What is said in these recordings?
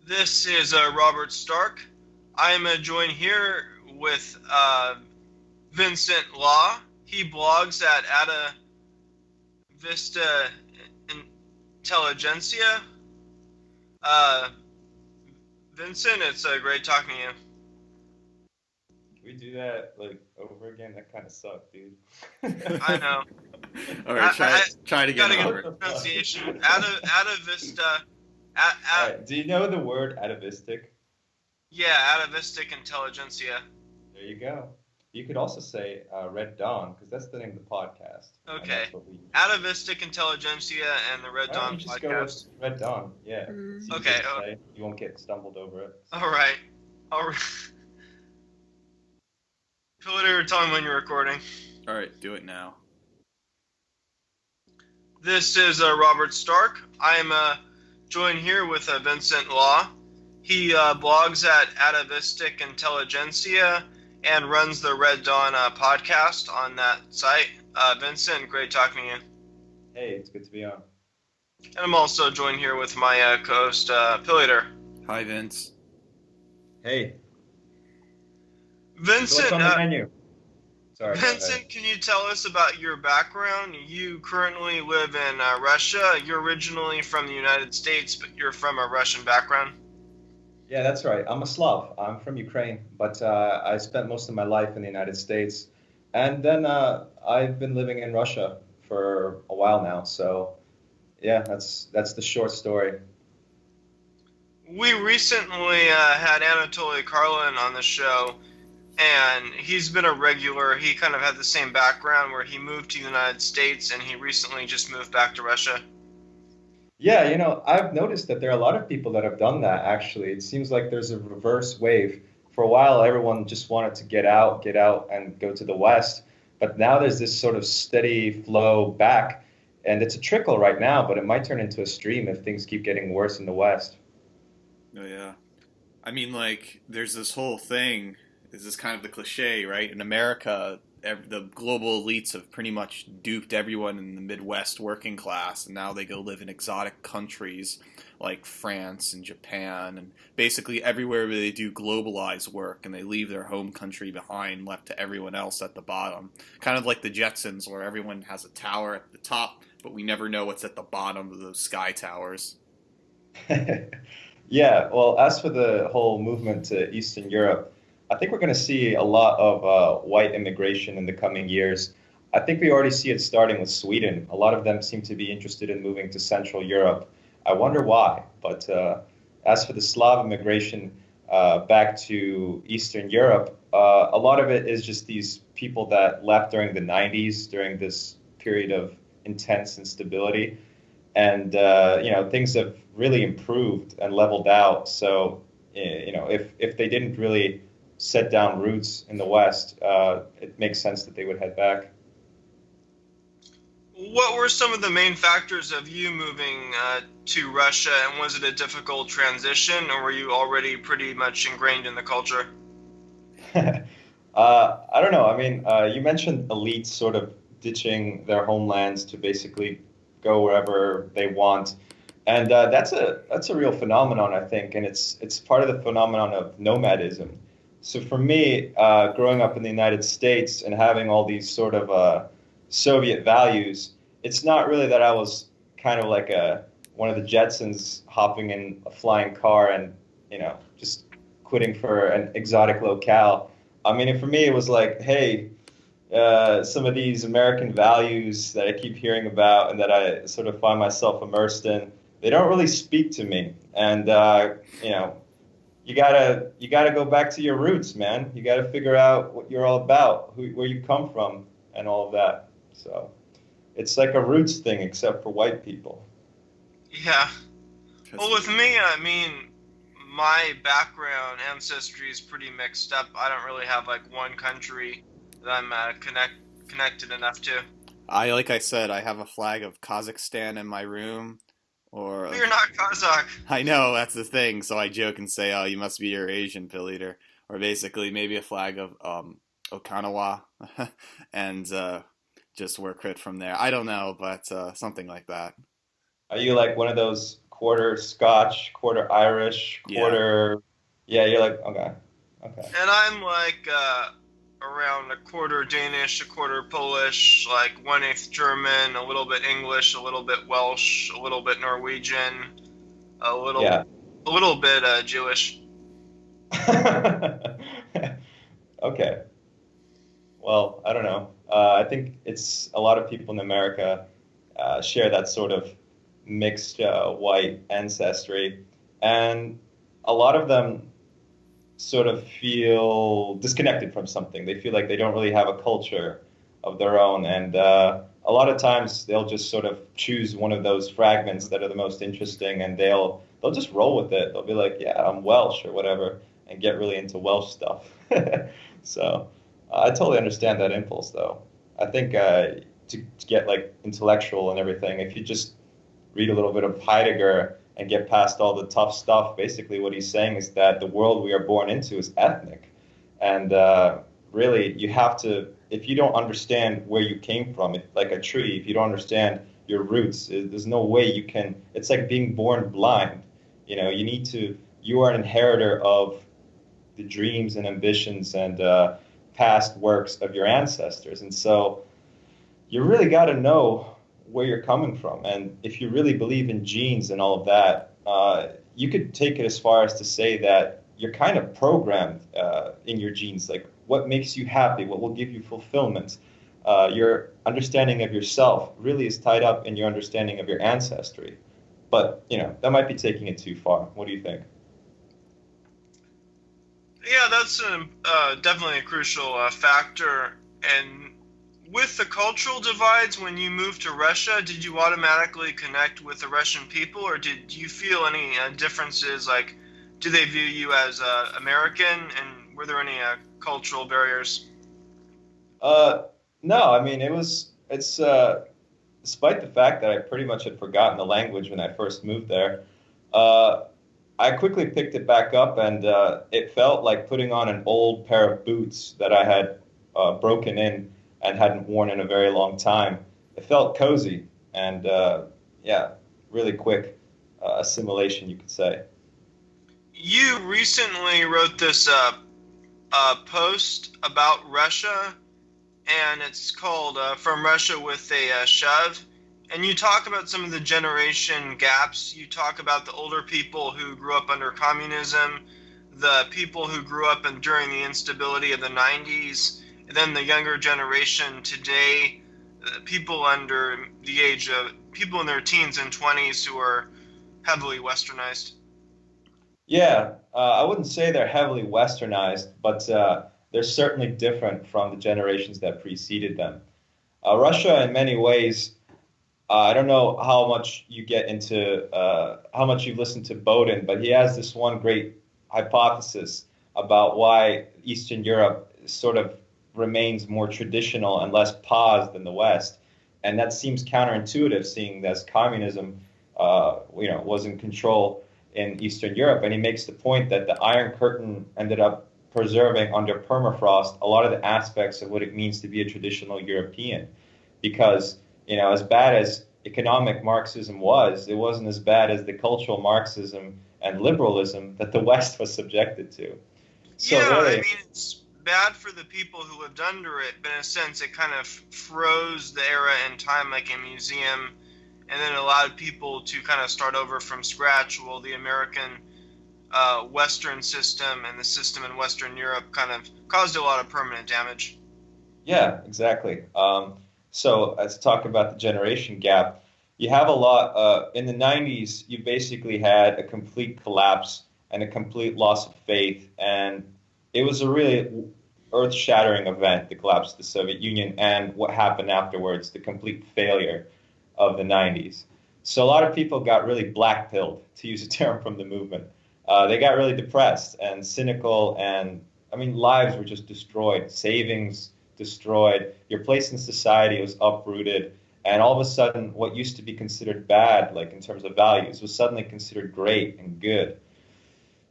This is Robert Stark. I am joined here with Vincent Law. He blogs at Ada Vista Intelligentsia. Uh, Vincent, it's great talking to you. We do that like over again. That kind of sucked, dude. I know. All right, I, try I, try it you again, gotta get What Robert. the the fuck? pronunciation. Ada Vista. All At, right. Do you know the word atavistic? yeah, Atavistic Intelligentsia. There you go. You could also say Red Dawn because that's the name of the podcast, and Okay. that's what we use. Atavistic Intelligentsia and the Red Why don't Dawn you just go with podcast. Red Dawn? Yeah, it's easier Okay. to say. You won't get stumbled over it. So. All right. All right. Twitter, tell me when you're recording. All right, do it now. This is Robert Stark. I'm joined here with Vincent Law. He blogs at Atavistic Intelligentsia and runs the Red Dawn podcast on that site. Vincent, great talking to you. Hey, it's good to be on. And I'm also joined here with my co-host, Pillator. Hi, Vince. Hey, so Vincent, what's on the menu? Sorry, go ahead. Vincent, can you tell us about your background? You currently live in Russia. You're originally from the United States, but you're from a Russian background. Yeah, that's right. I'm a Slav. I'm from Ukraine, but I spent most of my life in the United States, and then I've been living in Russia for a while now. So yeah, that's the short story. We recently had Anatoly Karlin on the show, and he's been a regular. He kind of had the same background where he moved to the United States and he recently just moved back to Russia. Yeah, I've noticed that there are a lot of people that have done that actually. It seems like there's a reverse wave. For a while, everyone just wanted to get out and go to the West, but now there's this sort of steady flow back, and it's a trickle right now, but it might turn into a stream if things keep getting worse in the West. Oh yeah. I mean, like, there's this whole thing. This is kind of the cliche, right? In America, the global elites have pretty much duped everyone in the Midwest working class, and now they go live in exotic countries like France and Japan, and basically everywhere where they do globalized work, and they leave their home country behind, left to everyone else at the bottom. Kind of like the Jetsons, where everyone has a tower at the top, but we never know what's at the bottom of those sky towers. Yeah, well, as for the whole movement to Eastern Europe, I think we're going to see a lot of white immigration in the coming years. I think we already see it starting with Sweden. A lot of them seem to be interested in moving to Central Europe. I wonder why. But as for the Slav immigration back to Eastern Europe, a lot of it is just these people that left during the 90s, during this period of intense instability and things have really improved and leveled out. So if they didn't really set down roots in the West, it makes sense that they would head back. What were some of the main factors of you moving to Russia, and was it a difficult transition, or were you already pretty much ingrained in the culture? I don't know. I mean, you mentioned elites sort of ditching their homelands to basically go wherever they want, and that's a real phenomenon, I think, and it's part of the phenomenon of nomadism. So for me, growing up in the United States and having all these sort of Soviet values, it's not really that I was kind of like a one of the Jetsons hopping in a flying car and just quitting for an exotic locale. I mean, for me, it was like, hey, some of these American values that I keep hearing about and that I sort of find myself immersed in, they don't really speak to me. And you know, you gotta go back to your roots, man. You gotta figure out what you're all about, where you come from, and all of that. So it's like a roots thing, except for white people. Yeah. Well, That's with me, I mean, my background ancestry is pretty mixed up. I don't really have like one country that I'm connected enough to. like I said, I have a flag of Kazakhstan in my room, or But you're not Kazakh. I know that's the thing, so I joke and say, "Oh, you must be your Asian pill eater," or basically maybe a flag of Okinawa, and just work it from there. I don't know, but something like that. Are you like one of those quarter Scotch, quarter Irish, Yeah. quarter. Yeah, you're like, okay, okay. And I'm like around a quarter Danish, a quarter Polish, like 1/8 German, a little bit English, a little bit Welsh, a little bit Norwegian, a little Yeah. a little bit Jewish. Okay. Well, I don't know. I think it's a lot of people in America share that sort of mixed white ancestry, and a lot of them sort of feel disconnected from something. They feel like they don't really have a culture of their own, and a lot of times they'll just sort of choose one of those fragments that are the most interesting, and they'll just roll with it. They'll be like, "Yeah, I'm Welsh" or whatever, and get really into Welsh stuff. So I totally understand that impulse, though. I think to get like intellectual and everything, if you just read a little bit of Heidegger and get past all the tough stuff, basically what he's saying is that the world we are born into is ethnic. And really, you have to, if you don't understand where you came from, like a tree, if you don't understand your roots, there's no way you can, it's like being born blind. You know, you are an inheritor of the dreams and ambitions and past works of your ancestors. And so you really got to know where you're coming from. And if you really believe in genes and all of that, you could take it as far as to say that you're kind of programmed in your genes, like what makes you happy, what will give you fulfillment. Your understanding of yourself really is tied up in your understanding of your ancestry. But, you know, that might be taking it too far. What do you think? Yeah, that's definitely a crucial factor. And with the cultural divides, when you moved to Russia, did you automatically connect with the Russian people, or did you feel any differences? Like, do they view you as American, and were there any cultural barriers? Uh, no, I mean, it's, despite the fact that I pretty much had forgotten the language when I first moved there, uh, I quickly picked it back up, and it felt like putting on an old pair of boots that I had broken in and hadn't worn in a very long time. It felt cozy and, yeah, really quick assimilation, you could say. You recently wrote this post about Russia, and it's called "From Russia with a Shove." And you talk about some of the generation gaps. You talk about the older people who grew up under communism, the people who grew up during the instability of the 90s, and then the younger generation today, people under the age of people in their teens and 20s who are heavily westernized. Yeah, I wouldn't say they're heavily westernized, but they're certainly different from the generations that preceded them. Russia, in many ways, I don't know how much you get into, how much you've listened to Bowden, but he has this one great hypothesis about why Eastern Europe sort of remains more traditional and less paused than the West. And that seems counterintuitive, seeing as communism, was in control in Eastern Europe. And he makes the point that the Iron Curtain ended up preserving under permafrost a lot of the aspects of what it means to be a traditional European. Because, as bad as economic Marxism was, it wasn't as bad as the cultural Marxism and liberalism that the West was subjected to. So Yeah, really, I mean, it's bad for the people who lived under it, but in a sense, it kind of froze the era in time like a museum, and then allowed people to kind of start over from scratch, while the American Western system and the system in Western Europe kind of caused a lot of permanent damage. yeah, exactly. So let's talk about the generation gap. You have a lot in the 90s. You basically had a complete collapse and a complete loss of faith, and it was a really earth-shattering event, the collapse of the Soviet Union, and what happened afterwards, the complete failure of the 90s. So a lot of people got really black-pilled, to use a term from the movement. They got really depressed and cynical, and I mean, lives were just destroyed, savings destroyed, your place in society was uprooted, and all of a sudden, what used to be considered bad, like in terms of values, was suddenly considered great and good.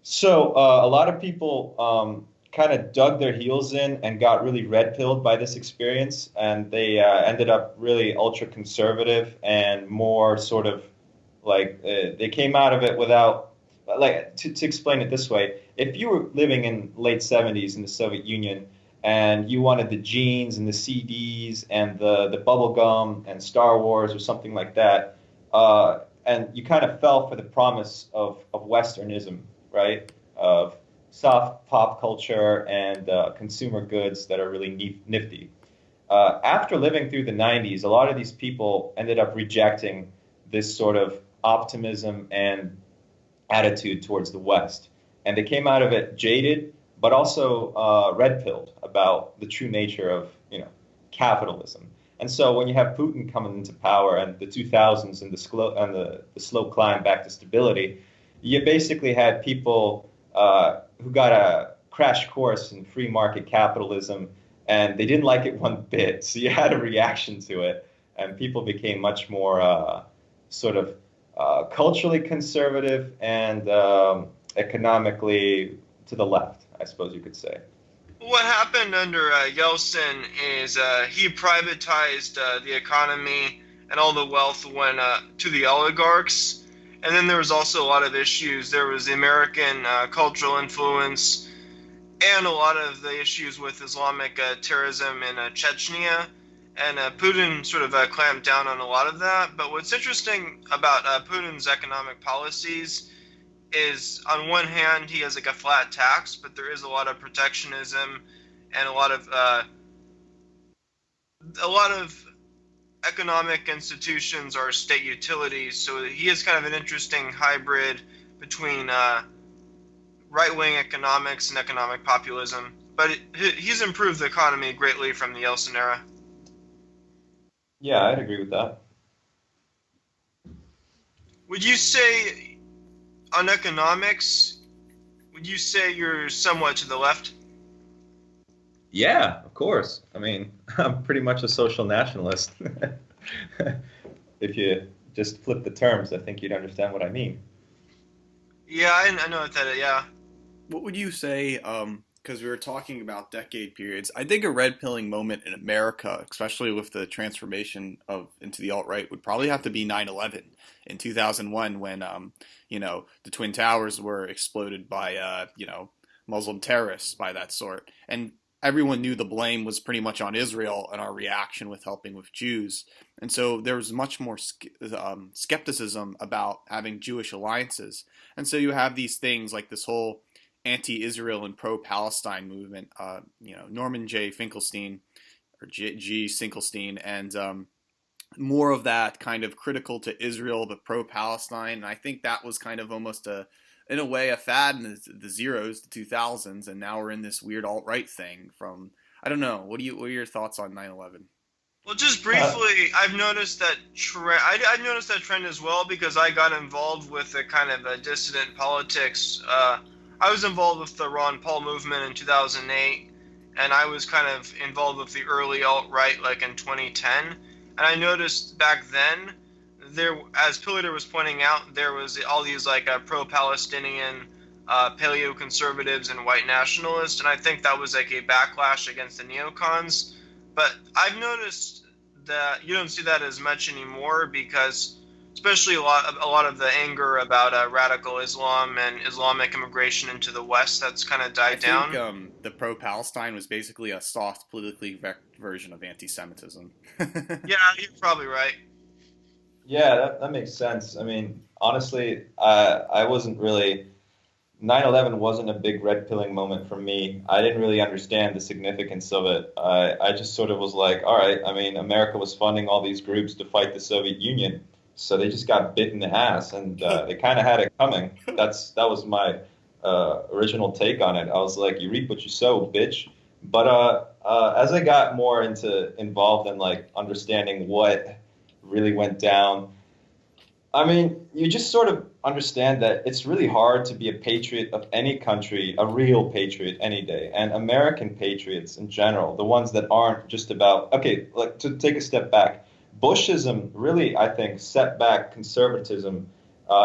So a lot of people kind of dug their heels in and got really red-pilled by this experience, and they ended up really ultra-conservative and more sort of Like they came out of it without, like to explain it this way, if you were living in late 70s in the Soviet Union and you wanted the jeans and the CDs and the bubble gum and Star Wars or something like that, and you kind of fell for the promise of Westernism, right? Of soft pop culture and consumer goods that are really nifty. After living through the 90s, a lot of these people ended up rejecting this sort of optimism and attitude towards the West. And they came out of it jaded, but also red-pilled about the true nature of, capitalism. And so when you have Putin coming into power and the 2000s and the slow climb back to stability, you basically had people who got a crash course in free market capitalism, and they didn't like it one bit. So you had a reaction to it, and people became much more sort of culturally conservative and economically to the left, I suppose you could say. What happened under Yeltsin is he privatized the economy, and all the wealth went to the oligarchs. And then there was also a lot of issues. There was the American cultural influence and a lot of the issues with Islamic terrorism in Chechnya. And Putin sort of clamped down on a lot of that. But what's interesting about Putin's economic policies is, on one hand, he has like a flat tax, but there is a lot of protectionism and a lot of economic institutions are state utilities. So he is kind of an interesting hybrid between right-wing economics and economic populism. But he's improved the economy greatly from the Yeltsin era. Yeah, I'd agree with that. Would you say, on economics, would you say you're somewhat to the left? Yeah, of course. I mean, I'm pretty much a social nationalist. If you just flip the terms, I think you'd understand what I mean. Yeah, I know what that is, yeah. What would you say, because we were talking about decade periods, I think a red-pilling moment in America, especially with the transformation into the alt-right, would probably have to be 9/11 in 2001 when, the Twin Towers were exploded by, Muslim terrorists by that sort. And everyone knew the blame was pretty much on Israel and our reaction with helping with Jews. And so there was much more skepticism about having Jewish alliances. And so you have these things like this whole anti-Israel and pro-Palestine movement, Norman J. Finkelstein, or G. Finkelstein, and more of that kind of critical to Israel but pro-Palestine. And I think that was kind of almost in a way, a fad in the zeros, the 2000s, and now we're in this weird alt-right thing from, I don't know, what are your thoughts on 9/11? Well, just briefly, I've noticed that I noticed that trend as well because I got involved with the kind of dissident politics. I was involved with the Ron Paul movement in 2008, and I was kind of involved with the early alt-right like in 2010. And I noticed back then, there, as Pilliter was pointing out, there was all these like pro-Palestinian paleo-conservatives and white nationalists, and I think that was like a backlash against the neocons. But I've noticed that you don't see that as much anymore because, especially a lot of the anger about radical Islam and Islamic immigration into the West, that's kind of died down. I think the pro-Palestine was basically a soft, politically version of anti-Semitism. Yeah, you're probably right. Yeah, that makes sense. I mean, honestly, I wasn't really 9/11 wasn't a big red-pilling moment for me. I didn't really understand the significance of it. I just sort of was like, all right, I mean, America was funding all these groups to fight the Soviet Union, so they just got bit in the ass, and they kind of had it coming. That was my original take on it. I was like, you reap what you sow, bitch. But as I got more involved in like understanding what really went down, I mean, you just sort of understand that it's really hard to be a patriot of any country, a real patriot any day. And American patriots in general, the ones that aren't just about, okay, like to take a step back, Bushism really, I think, set back conservatism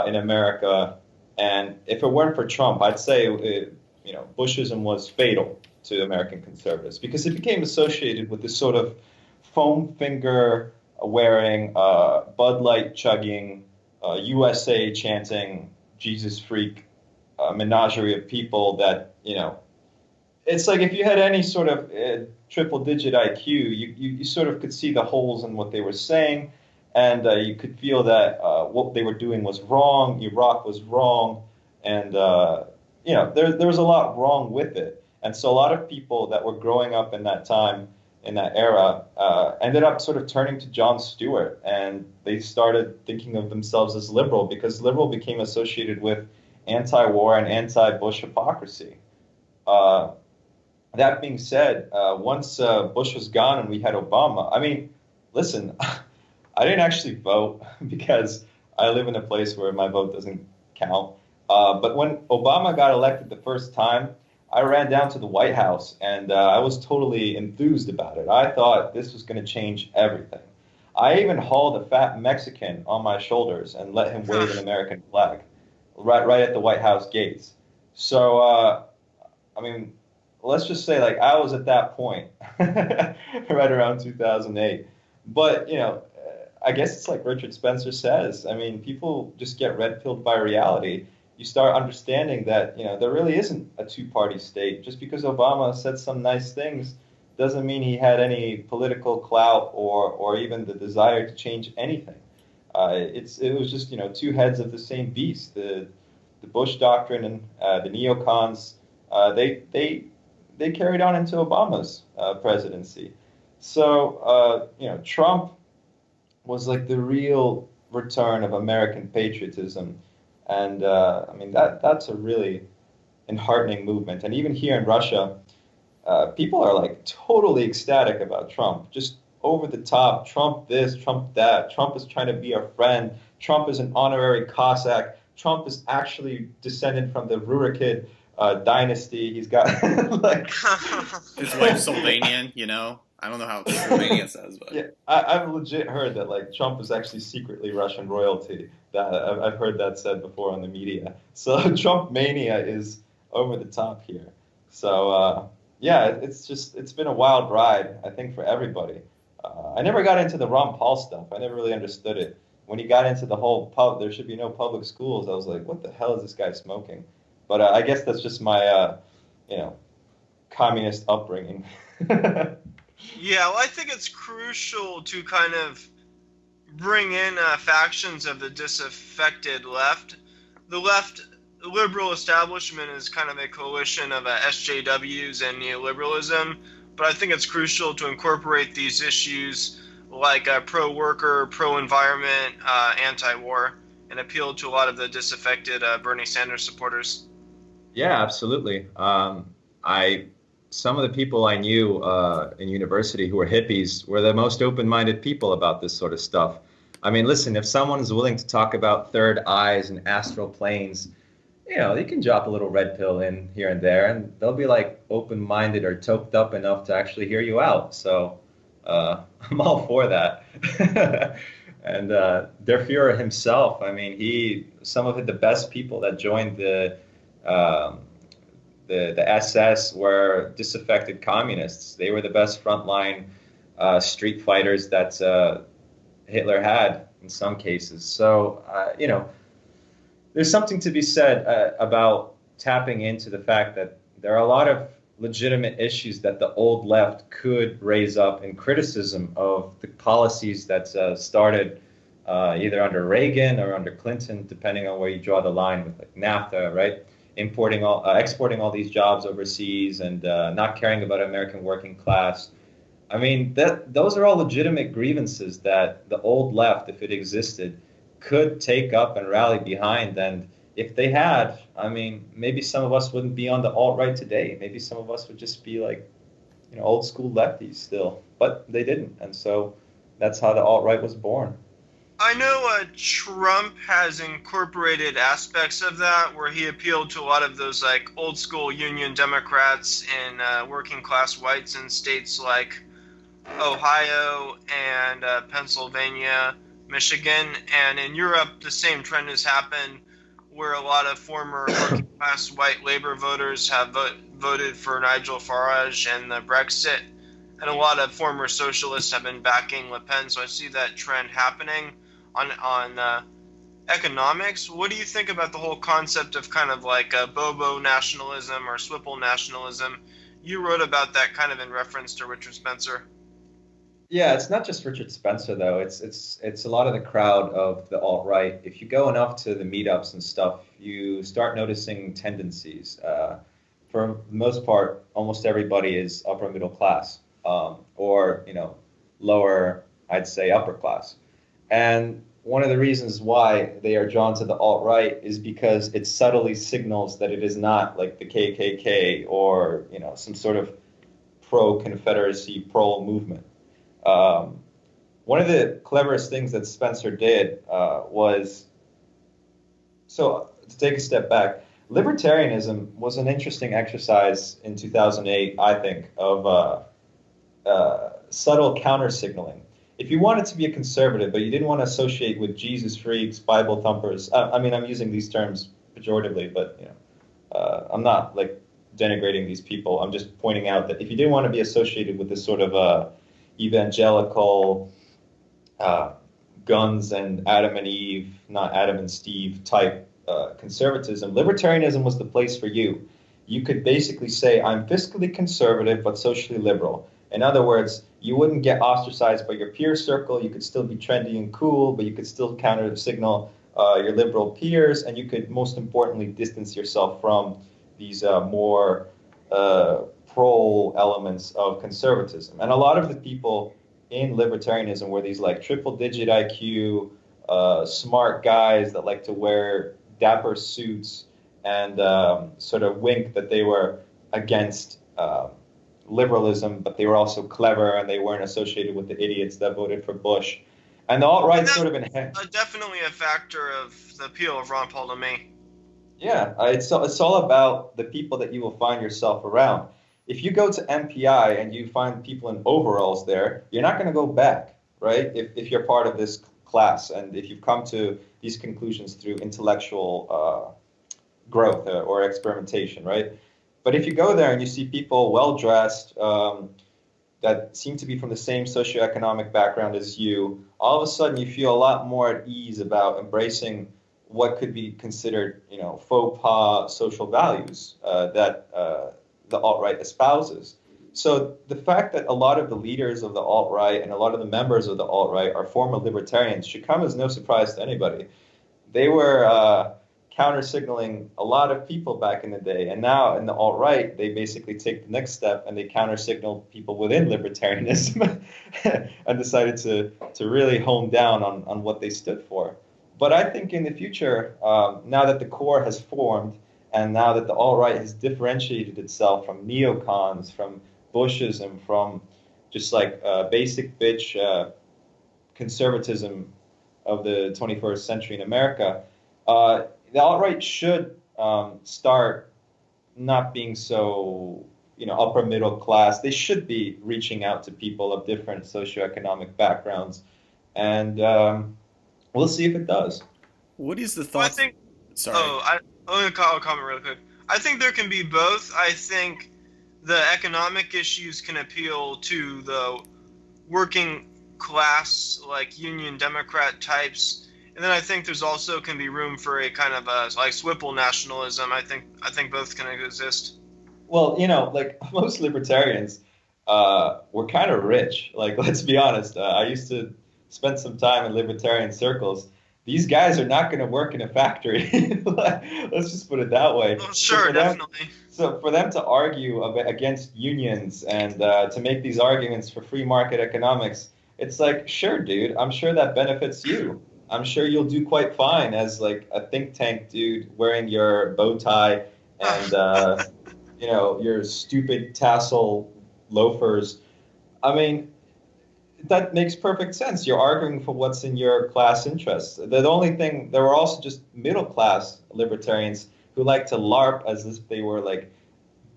in America. And if it weren't for Trump, I'd say, Bushism was fatal to American conservatives because it became associated with this sort of foam finger wearing, Bud Light chugging, USA chanting Jesus freak menagerie of people that, it's like if you had any sort of triple digit IQ, you sort of could see the holes in what they were saying, and you could feel that what they were doing was wrong, Iraq was wrong, and there was a lot wrong with it. And so a lot of people that were growing up in that time, in that era, ended up sort of turning to Jon Stewart, and they started thinking of themselves as liberal because liberal became associated with anti-war and anti-Bush hypocrisy. That being said, once Bush was gone and we had Obama, I mean, listen, I didn't actually vote because I live in a place where my vote doesn't count. But when Obama got elected the first time, I ran down to the White House and I was totally enthused about it. I thought this was going to change everything. I even hauled a fat Mexican on my shoulders and let him wave an American flag right at the White House gates. So, I mean, let's just say like I was at that point right around 2008. But, I guess it's like Richard Spencer says. I mean, people just get red-pilled by reality. You start understanding that, there really isn't a two-party state. Just because Obama said some nice things doesn't mean he had any political clout or even the desire to change anything. It was just, two heads of the same beast. The Bush doctrine and the neocons, they carried on into Obama's presidency. So, Trump was like the real return of American patriotism. And I mean, that's a really enheartening movement. And even here in Russia, people are like totally ecstatic about Trump, just over the top. Trump this, Trump that. Trump is trying to be our friend. Trump is an honorary Cossack. Trump is actually descended from the Rurikid dynasty. He's got like his wife's Sylvanian, I don't know how Sylvania says, but yeah, I've legit heard that like Trump is actually secretly Russian royalty. That I've heard that said before on the media. So Trump mania is over the top here. So yeah, it's been a wild ride, I think, for everybody. I never got into the Ron Paul stuff. I never really understood it. When he got into the whole there should be no public schools, I was like, what the hell is this guy smoking? But I guess that's just my communist upbringing. Yeah, well, I think it's crucial to kind of bring in factions of the disaffected left. The left liberal establishment is kind of a coalition of SJWs and neoliberalism, but I think it's crucial to incorporate these issues like pro-worker, pro-environment, anti-war, and appeal to a lot of the disaffected Bernie Sanders supporters. Yeah, absolutely. Some of the people I knew in university who were hippies were the most open-minded people about this sort of stuff. I mean, listen, if someone is willing to talk about third eyes and astral planes, they can drop a little red pill in here and there, and they'll be like open-minded or toked up enough to actually hear you out. So I'm all for that. And Der Fuhrer himself, I mean, some of the best people that joined the SS were disaffected communists. They were the best frontline street fighters that Hitler had in some cases. So, there's something to be said about tapping into the fact that there are a lot of legitimate issues that the old left could raise up in criticism of the policies that started either under Reagan or under Clinton, depending on where you draw the line with like NAFTA, right? Exporting all these jobs overseas and not caring about American working class. I mean, those are all legitimate grievances that the old left, if it existed, could take up and rally behind. And if they had, I mean, maybe some of us wouldn't be on the alt-right today. Maybe some of us would just be like, old school lefties still. But they didn't. And so that's how the alt-right was born. I know Trump has incorporated aspects of that, where he appealed to a lot of those like old school Union Democrats and working class whites in states like Ohio and Pennsylvania, Michigan, and in Europe the same trend has happened, where a lot of former working class white labor voters have voted for Nigel Farage and the Brexit, and a lot of former socialists have been backing Le Pen. So I see that trend happening on economics. What do you think about the whole concept of kind of like Bobo nationalism or Swipple nationalism? You wrote about that kind of in reference to Richard Spencer. Yeah, it's not just Richard Spencer though. It's a lot of the crowd of the alt-right. If you go enough to the meetups and stuff, you start noticing tendencies. For the most part, almost everybody is upper middle class, or lower, I'd say upper class. And one of the reasons why they are drawn to the alt-right is because it subtly signals that it is not like the KKK or some sort of pro-Confederacy, pro movement. One of the cleverest things that Spencer did was, so to take a step back, libertarianism was an interesting exercise in 2008, I think, of subtle counter signaling. If you wanted to be a conservative, but you didn't want to associate with Jesus freaks, Bible thumpers, I mean, I'm using these terms pejoratively, but I'm not like denigrating these people. I'm just pointing out that if you didn't want to be associated with this sort of evangelical guns and Adam and Eve, not Adam and Steve type conservatism, libertarianism was the place for you. You could basically say, I'm fiscally conservative but socially liberal. In other words, you wouldn't get ostracized by your peer circle. You could still be trendy and cool, but you could still counter signal your liberal peers, and you could, most importantly, distance yourself from these more pro elements of conservatism. And a lot of the people in libertarianism were these like triple digit IQ, smart guys that like to wear dapper suits and sort of wink that they were against liberalism, but they were also clever and they weren't associated with the idiots that voted for Bush. And the alt-right sort of enhanced. Definitely a factor of the appeal of Ron Paul to me. Yeah, it's all about the people that you will find yourself around. If you go to MPI and you find people in overalls there, you're not going to go back, right? If you're part of this class and if you've come to these conclusions through intellectual growth or experimentation, right? But if you go there and you see people well-dressed that seem to be from the same socioeconomic background as you, all of a sudden you feel a lot more at ease about embracing what could be considered, faux pas social values that the alt-right espouses. So the fact that a lot of the leaders of the alt-right and a lot of the members of the alt-right are former libertarians should come as no surprise to anybody. They were counter-signaling a lot of people back in the day, and now in the alt-right, they basically take the next step and they counter-signal people within libertarianism and decided to really hone down on what they stood for. But I think in the future, now that the core has formed, and now that the alt-right has differentiated itself from neocons, from Bushism, from just like basic bitch conservatism of the 21st century in America, the alt-right should start not being so, upper middle class. They should be reaching out to people of different socioeconomic backgrounds, and we'll see if it does. What is the thought? Well, I think. Sorry. I'll comment really quick. I think there can be both. I think the economic issues can appeal to the working class, like Union Democrat types, and then I think there's also can be room for a kind of a like Swipple nationalism. I think both can exist. Well, like most libertarians, were kind of rich. Like, let's be honest. I used to spend some time in libertarian circles. These guys are not going to work in a factory. Let's just put it that way. Well, sure, definitely. So for them to argue against unions and to make these arguments for free market economics, it's like, sure, dude, I'm sure that benefits you. I'm sure you'll do quite fine as like a think tank dude wearing your bow tie and your stupid tassel loafers. I mean, that makes perfect sense. You're arguing for what's in your class interests. The only thing, there were also just middle class libertarians who like to LARP as if they were like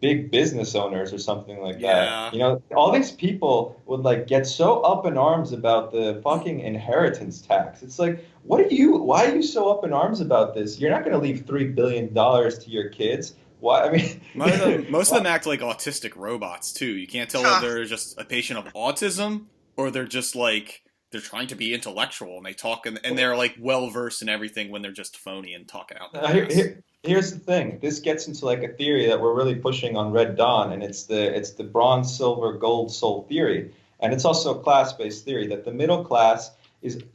big business owners or something like that. All these people would like get so up in arms about the fucking inheritance tax. It's like, why are you so up in arms about this? You're not going to leave $3 billion to your kids. Why? I mean, most of them act like autistic robots too. You can't tell if they're just a patient of autism or they're just like they're trying to be intellectual and they talk and they're like well versed in everything when they're just phony and talking out their ass. Here's the thing. This gets into like a theory that we're really pushing on Red Dawn, and it's the bronze, silver, gold soul theory, and it's also a class-based theory that the middle class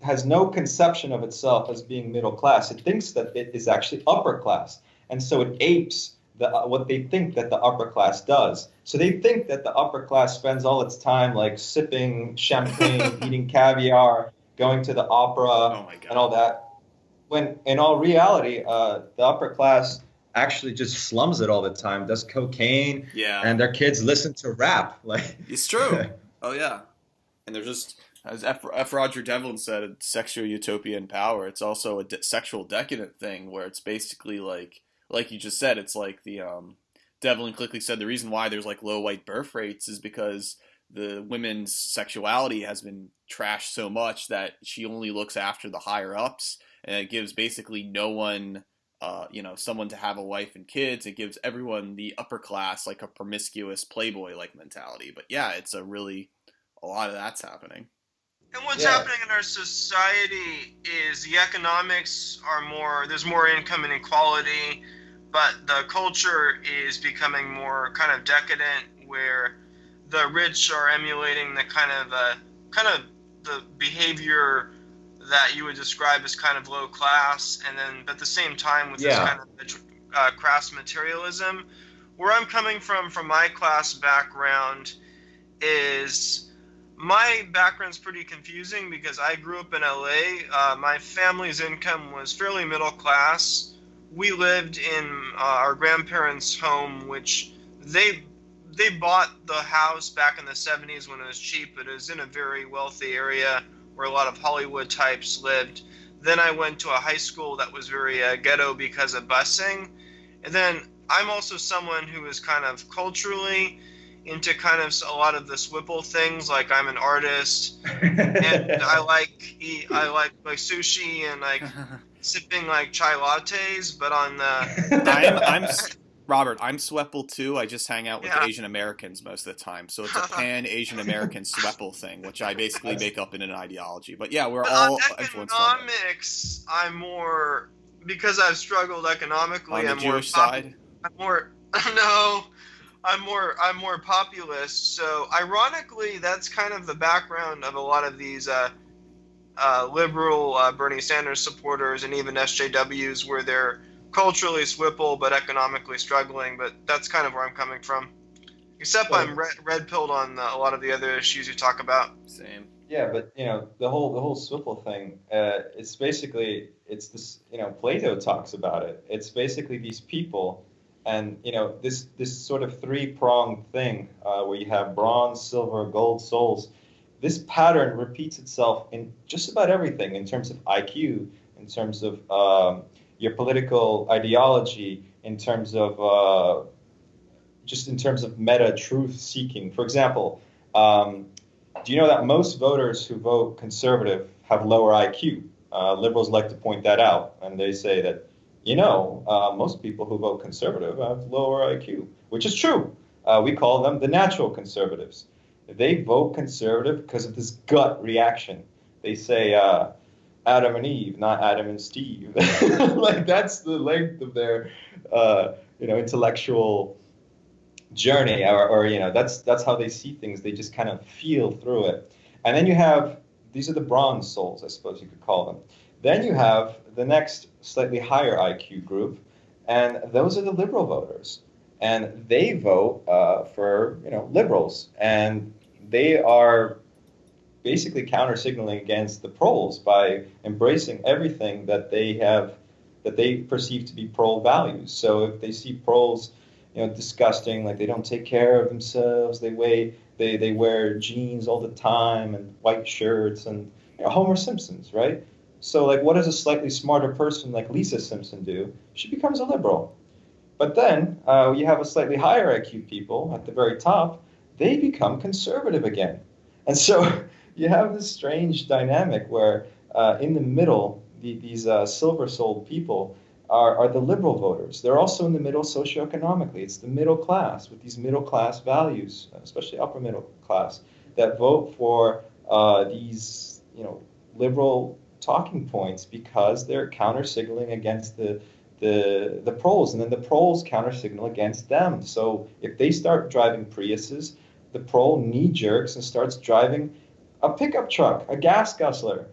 has no conception of itself as being middle class. It thinks that it is actually upper class, and so it apes what they think that the upper class does. So they think that the upper class spends all its time like sipping champagne, eating caviar, going to the opera, and all that. When in all reality, the upper class actually just slums it all the time, does cocaine, and their kids listen to rap. Like it's true. Oh yeah, and they're just, as F. Roger Devlin said, sexual utopia and power. It's also a sexual decadent thing where it's basically like you just said, it's like the Devlin quickly said the reason why there's like low white birth rates is because the women's sexuality has been trashed so much that she only looks after the higher ups, and it gives basically no one, someone to have a wife and kids. It gives everyone, the upper class, like a promiscuous playboy like mentality. But yeah, it's a lot of that's happening. And what's happening in our society is the economics there's more income inequality, but the culture is becoming more kind of decadent, where the rich are emulating the kind of the behavior that you would describe as kind of low class, and then at the same time with this kind of crass materialism. Where I'm coming from my class background, is my background's pretty confusing because I grew up in LA. My family's income was fairly middle class. We lived in our grandparents' home, which they bought the house back in the 70s when it was cheap, but it was in a very wealthy area where a lot of Hollywood types lived. Then I went to a high school that was very ghetto because of busing. And then I'm also someone who is kind of culturally into kind of a lot of the Swipple things. Like I'm an artist, and I like sushi and like sipping like chai lattes. But on the I'm Robert. I'm Swepple too. I just hang out with Asian Americans most of the time, so it's a pan Asian American Swepple thing, which I basically make up in an ideology. But yeah, we're all influenced by economics. I'm more, because I've struggled economically. On the Jewish side. I'm more populist. So ironically, that's kind of the background of a lot of these liberal Bernie Sanders supporters and even SJWs, where they're culturally Swipple but economically struggling. But that's kind of where I'm coming from. Except I'm red-pilled on a lot of the other issues you talk about. Same. Yeah, but the whole Swipple thing. It's this. Plato talks about it. It's basically these people. And this sort of three-pronged thing where you have bronze, silver, gold souls. This pattern repeats itself in just about everything, in terms of IQ, in terms of your political ideology, in terms of in terms of meta truth seeking. For example, do you know that most voters who vote conservative have lower IQ? Liberals like to point that out, and they say that. Most people who vote conservative have lower IQ, which is true. We call them the natural conservatives. They vote conservative because of this gut reaction. They say Adam and Eve, not Adam and Steve. Like that's the length of their intellectual journey, or that's how they see things. They just kind of feel through it. And then these are the bronze souls, I suppose you could call them. Then you have the next slightly higher IQ group, and those are the liberal voters. And they vote for liberals, and they are basically counter-signaling against the proles by embracing everything that they perceive to be prole values. So if they see proles, disgusting, like they don't take care of themselves, they wear jeans all the time and white shirts, and Homer Simpson's, right? So, like, what does a slightly smarter person like Lisa Simpson do? She becomes a liberal. But then you have a slightly higher IQ people at the very top. They become conservative again. And so you have this strange dynamic where in the middle, these silver-souled people are the liberal voters. They're also in the middle socioeconomically. It's the middle class with these middle-class values, especially upper middle class, that vote for these liberal talking points because they're counter signaling against the proles, and then the proles counter signal against them. So if they start driving Priuses, the prole knee jerks and starts driving a pickup truck, a gas guzzler.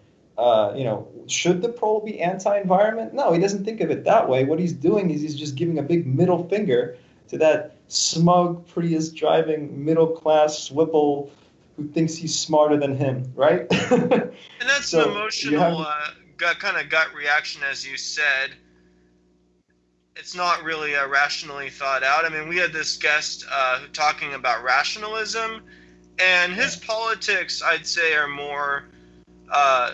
Should the prole be anti-environment? No, he doesn't think of it that way. What he's doing is he's just giving a big middle finger to that smug Prius driving middle class Swipple who thinks he's smarter than him, right? And that's an emotional gut reaction, as you said. It's not really rationally thought out. I mean, we had this guest talking about rationalism, and his politics, I'd say, are more a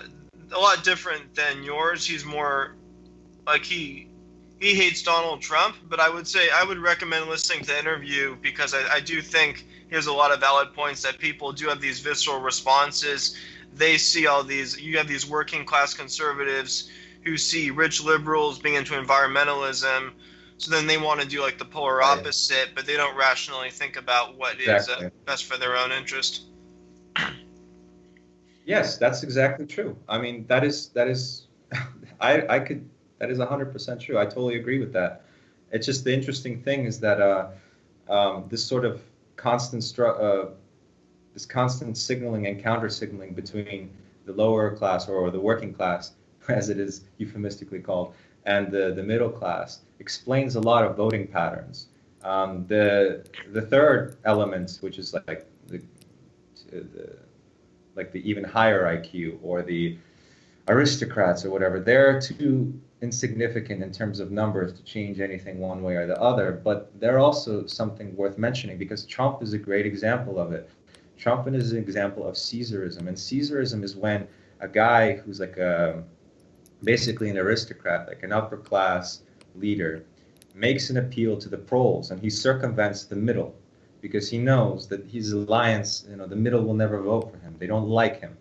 lot different than yours. He's more like he hates Donald Trump, but I would recommend listening to the interview because I do think he has a lot of valid points that people do have these visceral responses. They see you have these working class conservatives who see rich liberals being into environmentalism, so then they want to do like the polar opposite, but they don't rationally think about what is best for their own interest. Yes, that's exactly true. I mean, that is that is 100% true. I totally agree with that. It's just the interesting thing is that this sort of constant signaling and counter signaling between the lower class or the working class, as it is euphemistically called, and the middle class explains a lot of voting patterns. The third element, which is like the even higher IQ or the aristocrats or whatever, they're too insignificant in terms of numbers to change anything one way or the other. But they're also something worth mentioning because Trump is a great example of it. Trump is an example of Caesarism, and Caesarism is when a guy who's like basically an aristocrat, like an upper class leader, makes an appeal to the proles, and he circumvents the middle because he knows that his alliance, the middle will never vote for him. They don't like him.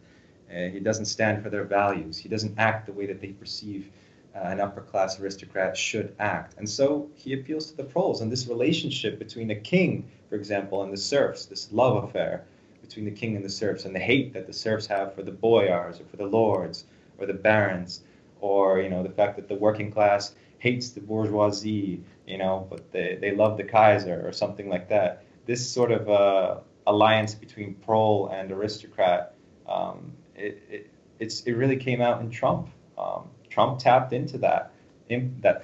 He doesn't stand for their values. He doesn't act the way that they perceive an upper class aristocrat should act. And so he appeals to the proles. And this relationship between a king, for example, and the serfs, this love affair between the king and the serfs, and the hate that the serfs have for the boyars or for the lords or the barons, or the fact that the working class hates the bourgeoisie, but they love the Kaiser or something like that. This sort of alliance between prole and aristocrat, it really came out in Trump. Trump tapped into that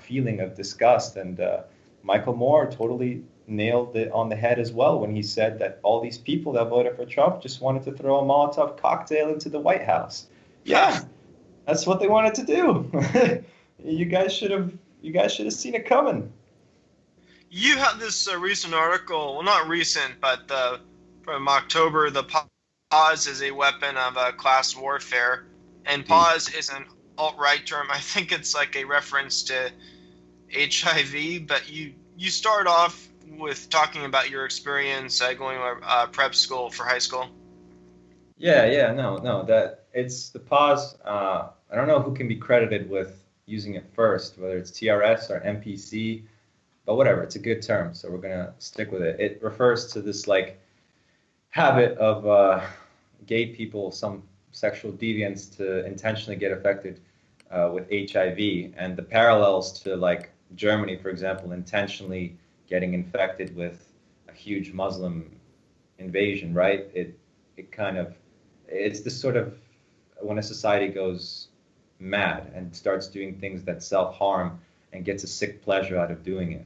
feeling of disgust, and Michael Moore totally nailed it on the head as well when he said that all these people that voted for Trump just wanted to throw a Molotov cocktail into the White House. Yeah, that's what they wanted to do. You guys should have seen it coming. You had this recent article, well, not recent, but from October, the pause is a weapon of class warfare. And pause is an alt-right term. I think it's like a reference to HIV, but you start off with talking about your experience going to prep school for high school. No, that it's the pause. I don't know who can be credited with using it first, whether it's TRS or MPC, but whatever, it's a good term, so we're gonna stick with it. It refers to this like habit of gay people, some sexual deviants, to intentionally get affected with HIV, and the parallels to like Germany, for example, intentionally getting infected with a huge Muslim invasion, right? It's this sort of when a society goes mad and starts doing things that self-harm and gets a sick pleasure out of doing it.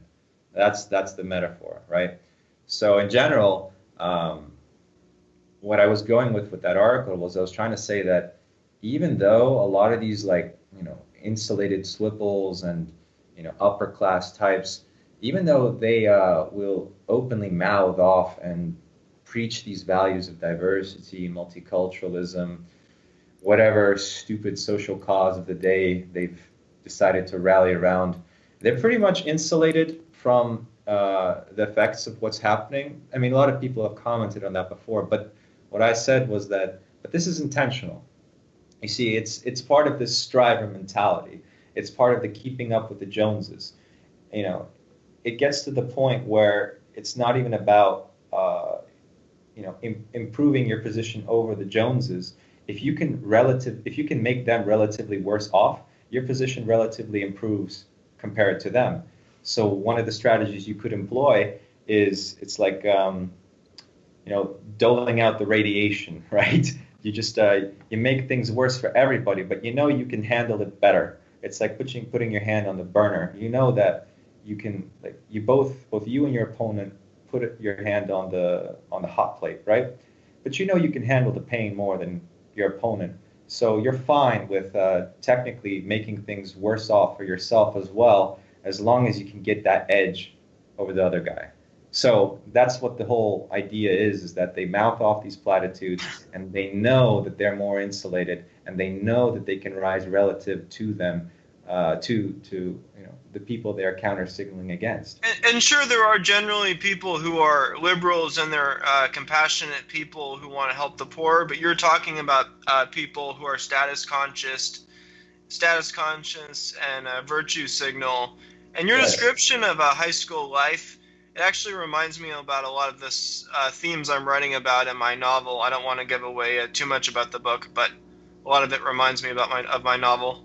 That's the metaphor, right? So in general, what I was going with that article was I was trying to say that even though a lot of these insulated swipples and upper class types, even though they will openly mouth off and preach these values of diversity, multiculturalism, whatever stupid social cause of the day they've decided to rally around, they're pretty much insulated from the effects of what's happening. I mean, a lot of people have commented on that before, but what I said was that, but this is intentional. You see, it's part of this striver mentality. It's part of the keeping up with the Joneses. It gets to the point where it's not even about improving your position over the Joneses. if you can make them relatively worse off, your position relatively improves compared to them. So one of the strategies you could employ is it's like doling out the radiation, right? You just you make things worse for everybody, but you know you can handle it better. It's like putting your hand on the burner. You know that you can, like, you both you and your opponent your hand on the hot plate, right? But you know you can handle the pain more than your opponent. So you're fine with technically making things worse off for yourself as well, as long as you can get that edge over the other guy. So that's what the whole idea is that they mouth off these platitudes and they know that they're more insulated and they know that they can rise relative to them, to the people they're counter signaling against. And sure, there are generally people who are liberals and they're compassionate people who want to help the poor, but you're talking about people who are status conscious and virtue signal. And your description of high school life, it actually reminds me about a lot of this themes I'm writing about in my novel. I don't want to give away too much about the book, but a lot of it reminds me of my novel.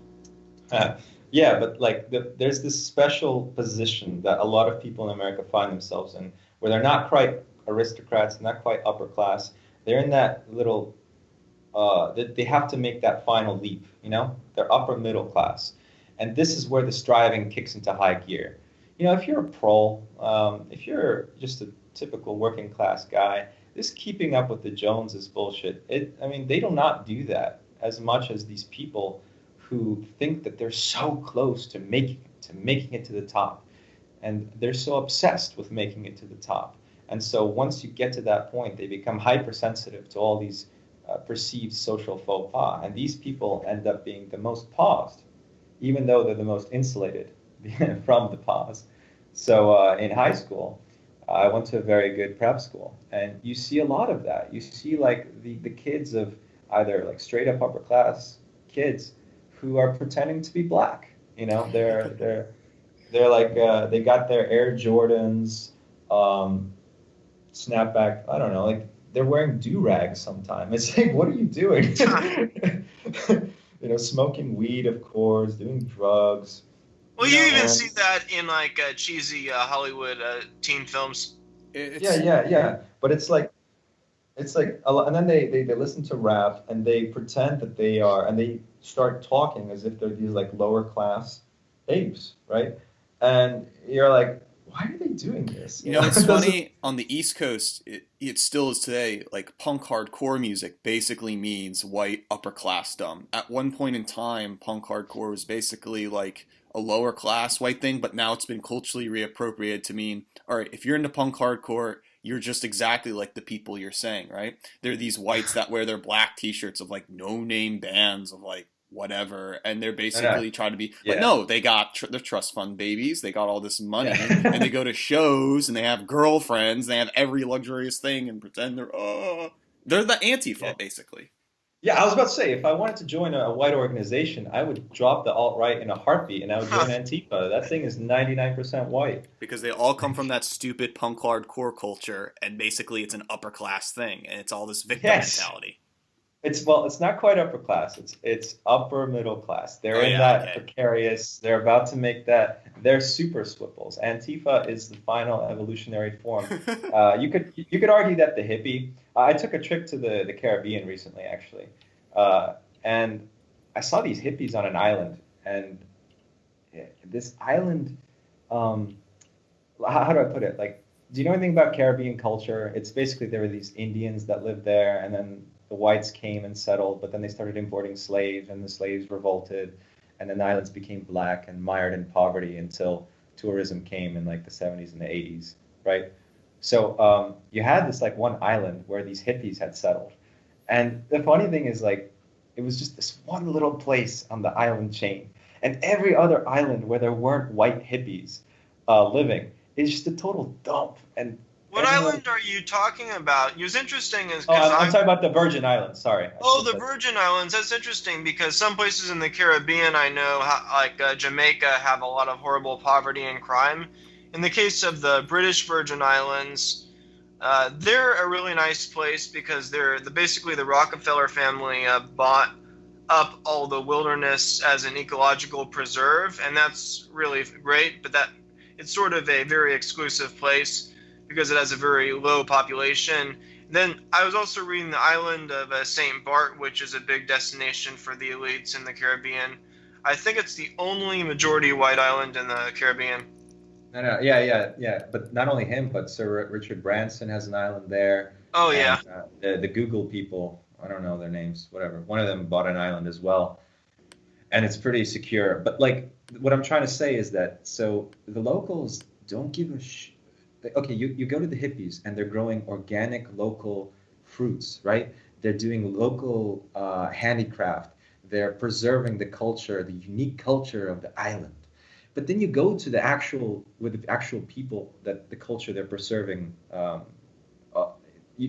Yeah, but like there's this special position that a lot of people in America find themselves in, where they're not quite aristocrats, not quite upper class. They're in that little, they have to make that final leap, They're upper middle class. And this is where the striving kicks into high gear. If you're a pro, if you're just a typical working class guy, this keeping up with the Joneses bullshit, they do not do that as much as these people who think that they're so close to making it to the top. And they're so obsessed with making it to the top. And so once you get to that point, they become hypersensitive to all these perceived social faux pas. And these people end up being the most paused, even though they're the most insulated from the pause. So in high school, I went to a very good prep school, and you see a lot of that. You see like the kids of either like straight up upper class kids who are pretending to be black. They're like they got their Air Jordans, snapback. I don't know, like they're wearing do-rags sometimes. It's like, what are you doing? Smoking weed, of course, doing drugs. Well, you even see that in like cheesy Hollywood teen films. Yeah. But it's like, and then they listen to rap and they pretend that they are, and they start talking as if they're these like lower class apes, right? And you're like, why are they doing this? It's funny, on the East Coast, it still is today, like punk hardcore music basically means white upper classdom. At one point in time, punk hardcore was basically like a lower class white thing, but now it's been culturally reappropriated to mean, all right, if you're into punk hardcore, you're just exactly like the people you're saying, right? There are these whites that wear their black t-shirts of like no-name bands of like whatever, and they're basically trying to be, but no, they got their trust fund babies, they got all this money, and they go to shows, and they have girlfriends, they have every luxurious thing, and pretend they're the Antifa, basically. Yeah, I was about to say, if I wanted to join a white organization, I would drop the alt-right in a heartbeat, and I would join Antifa. That thing is 99% white. Because they all come from that stupid punk hardcore culture, and basically it's an upper class thing, and it's all this victim mentality. It's not quite upper class. It's upper middle class. They're precarious. They're about to make that. They're super swipples. Antifa is the final evolutionary form. You could argue that the hippie. I took a trip to the Caribbean recently, actually, and I saw these hippies on an island. And this island, how do I put it? Like, do you know anything about Caribbean culture? It's basically there were these Indians that lived there, and then the whites came and settled, but then they started importing slaves, and the slaves revolted, and then the islands became black and mired in poverty until tourism came in like the 70s and the 80s, right? So you had this like one island where these hippies had settled. And the funny thing is, like, it was just this one little place on the island chain. And every other island where there weren't white hippies living is just a total dump. And what island are you talking about? It was interesting. I'm talking about the Virgin Islands. Sorry. The Virgin Islands. That's interesting because some places in the Caribbean, I know, like Jamaica, have a lot of horrible poverty and crime. In the case of the British Virgin Islands, They're a really nice place because basically the Rockefeller family bought up all the wilderness as an ecological preserve, and that's really great. But it's sort of a very exclusive place because it has a very low population. Then I was also reading the island of St. Bart, which is a big destination for the elites in the Caribbean. I think it's the only majority white island in the Caribbean. No, yeah. But not only him, but Sir Richard Branson has an island there, Oh and yeah. the Google people, I don't know their names, whatever. One of them bought an island as well, and it's pretty secure. But like, what I'm trying to say is that so the locals don't give a okay, you go to the hippies and they're growing organic local fruits, right? They're doing local handicraft. They're preserving the culture, the unique culture of the island. But then you go to the actual with the actual people that the culture they're preserving uh,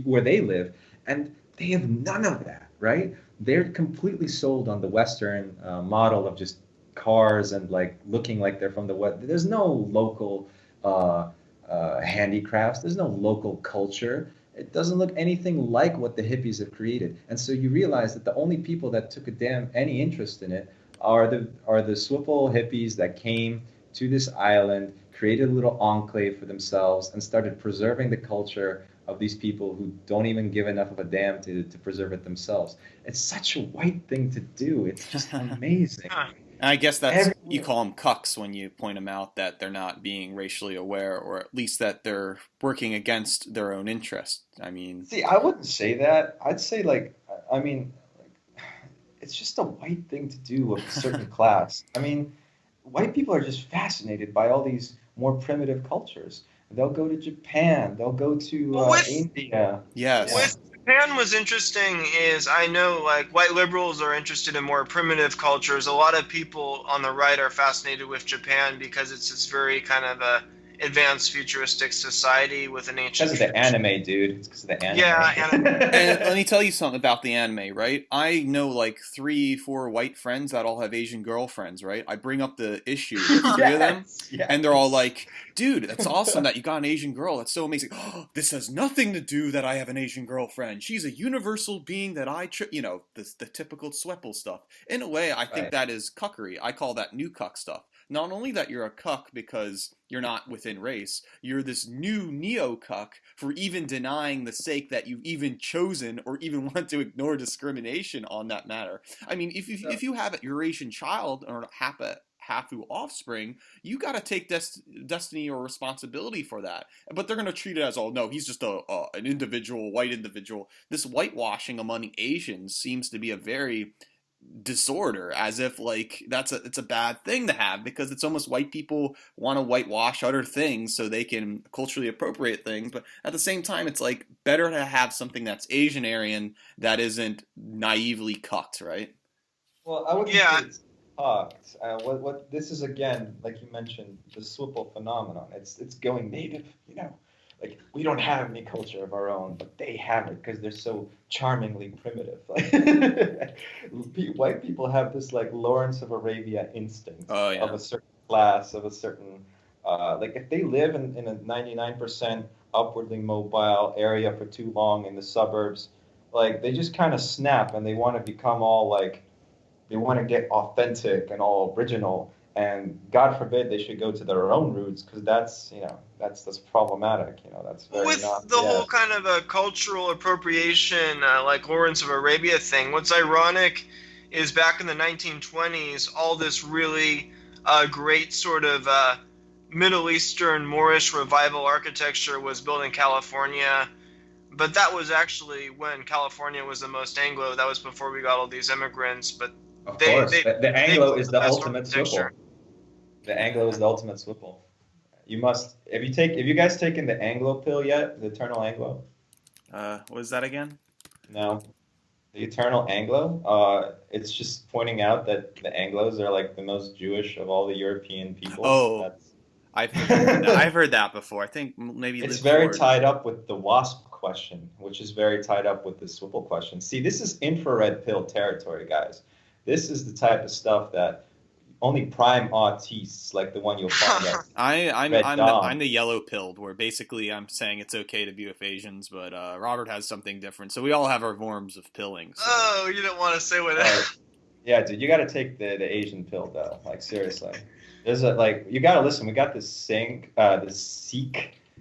where they live, and they have none of that, right? They're completely sold on the Western model of just cars and like looking like they're from the West. There's no local uh, handicrafts. There's no local culture. It doesn't look anything like what the hippies have created. And so you realize that the only people that took a damn any interest in it are the Swipple hippies that came to this island, created a little enclave for themselves, and started preserving the culture of these people who don't even give enough of a damn to preserve it themselves. It's such a white thing to do. It's just amazing. Huh. And I guess that's you Everyone, call them cucks when you point them out that they're not being racially aware, or at least that they're working against their own interest. I mean, see, I wouldn't say that. I'd say like, I mean, like, it's just a white thing to do of a certain class. I mean, white people are just fascinated by all these more primitive cultures. They'll go to Japan. They'll go to Well, India. Yeah. yes. with Japan was interesting is I know like white liberals are interested in more primitive cultures. A lot of people on the right are fascinated with Japan because it's this very kind of a advanced futuristic society with an ancient Because of the tradition. anime, dude. It's because of the Yeah, and And let anime. me tell you something about the anime, right? I know like three, four white friends that all have Asian girlfriends, right? I bring up the issue with three of them, Yes, and they're all yes. like, "Dude, that's awesome that you got an Asian girl. That's so amazing. Oh, this has nothing to do that I have an Asian girlfriend. She's a universal being that the typical Swepple stuff. In a way, I think Right. that is cuckery. I call that new cuck stuff. Not only that you're a cuck because you're not within race, you're this new neo cuck for even denying the sake that you've even chosen or even want to ignore discrimination on that matter. I mean, So, if you have a Eurasian child or Hafu offspring, you got to take destiny or responsibility for that. But they're going to treat it as, oh no, he's just an individual, white individual. This whitewashing among Asians seems to be a very disorder, as if like it's a bad thing to have, because it's almost white people want to whitewash other things so they can culturally appropriate things, but at the same time it's like better to have something that's Asian Aryan that isn't naively cucked, right? well, I wouldn't say yeah, it's talked. What this is again, like you mentioned, the Swipple phenomenon. It's going native. You know, like we don't have any culture of our own, but they have it because they're so charmingly primitive. White people have this like Lawrence of Arabia instinct Oh of yeah. a certain class, of a certain like if they live in a 99% upwardly mobile area for too long in the suburbs, like they just kind of snap and they want to become all like they want to get authentic and all original. And God forbid they should go to their own roots because that's that's problematic. That's very with not the yeah. whole kind of a cultural appropriation, like Lawrence of Arabia thing, what's ironic is back in the 1920s, all this really great sort of Middle Eastern Moorish revival architecture was built in California. But that was actually when California was the most Anglo. That was before we got all these immigrants. But Of they course, they the they Anglo built is the the best ultimate architecture. Swipple. The Anglo is the ultimate Swipple. You must have you guys taken the Anglo pill yet? The Eternal Anglo? What is that again? No. The Eternal Anglo? It's just pointing out that the Anglos are like the most Jewish of all the European peoples. Oh, That's I've heard that before. I think maybe it's Luke very Ford. tied up with the WASP question, which is very tied up with the Swipple question. See, this is infrared pill territory, guys. This is the type of stuff that only prime artists like the one you'll find at Red I'm Dawn. the yellow pilled, where basically I'm saying it's okay to be with Asians, but Robert has something different. So we all have our forms of pilling. So. Oh, you don't want to say what. Yeah, dude, you got to take the Asian pill though. Like seriously, there's a like you got to listen. We got this Sikh,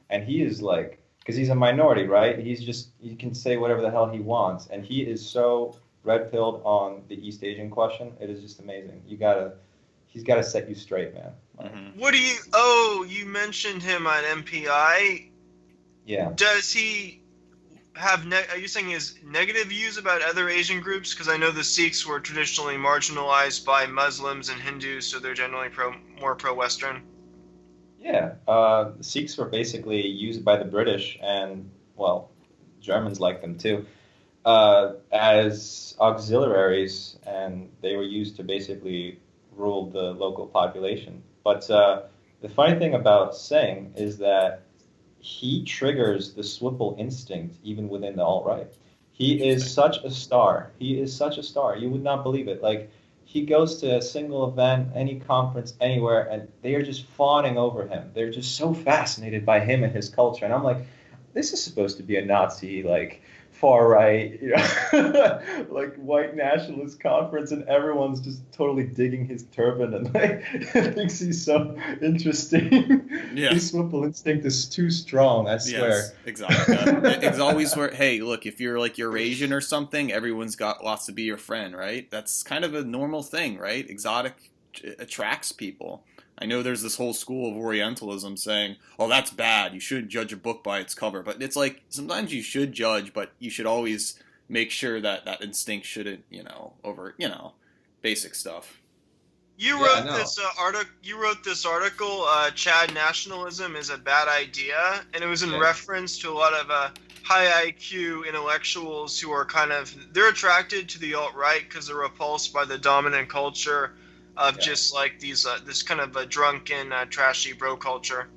and he is like because he's a minority, right? He's just he can say whatever the hell he wants, and he is so red pilled on the East Asian question. It is just amazing. He's got to set you straight, man. Like, What do you? Oh, you mentioned him on MPI. yeah. Does he have? Are you saying he has negative views about other Asian groups? Because I know the Sikhs were traditionally marginalized by Muslims and Hindus, so they're generally more pro-Western. Yeah, the Sikhs were basically used by the British and, well, Germans like them too, as auxiliaries, and they were used to basically rule the local population. But the funny thing about Singh is that he triggers the Swipple instinct even within the alt-right. He is such a star. He is such a star. You would not believe it. Like, he goes to a single event, any conference, anywhere, and they are just fawning over him. They're just so fascinated by him and his culture. And I'm like, this is supposed to be a Nazi, like, far right, you know, like white nationalist conference, and everyone's just totally digging his turban and like thinks he's so interesting. Yeah. His Swipple instinct is too strong, I swear. Yes, exactly. It's always where, hey, look, if you're like Eurasian or something, everyone's got lots to be your friend, right? That's kind of a normal thing, right? Exotic attracts people. I know there's this whole school of Orientalism saying, oh, that's bad. You shouldn't judge a book by its cover. But it's like, sometimes you should judge, but you should always make sure that that instinct shouldn't, basic stuff. You wrote this article. You wrote this article. Chad nationalism is a bad idea, and it was in reference to a lot of high IQ intellectuals who are they're attracted to the alt right because they're repulsed by the dominant culture of just like this kind of a drunken, trashy bro culture.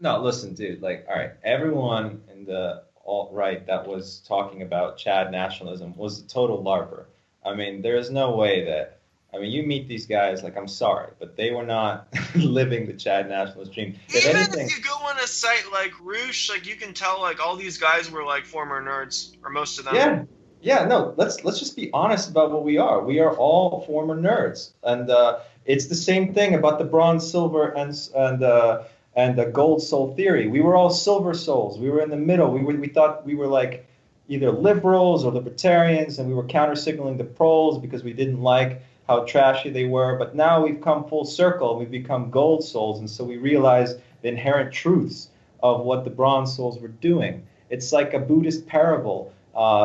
No, listen, dude. Like, all right, everyone in the alt-right that was talking about Chad nationalism was a total LARPer. I mean, there is no way that. I mean, you meet these guys. Like, I'm sorry, but they were not living the Chad nationalist dream. If you go on a site like Roosh, like you can tell, like all these guys were like former nerds, or most of them. Yeah. Yeah, no, let's just be honest about what we are. We are all former nerds, and it's the same thing about the bronze, silver, and the gold soul theory. We were all silver souls. We were in the middle. We thought we were like either liberals or libertarians, and we were counter signaling the proles because we didn't like how trashy they were. But now we've come full circle. We've become gold souls, and so we realize the inherent truths of what the bronze souls were doing. It's like a Buddhist parable.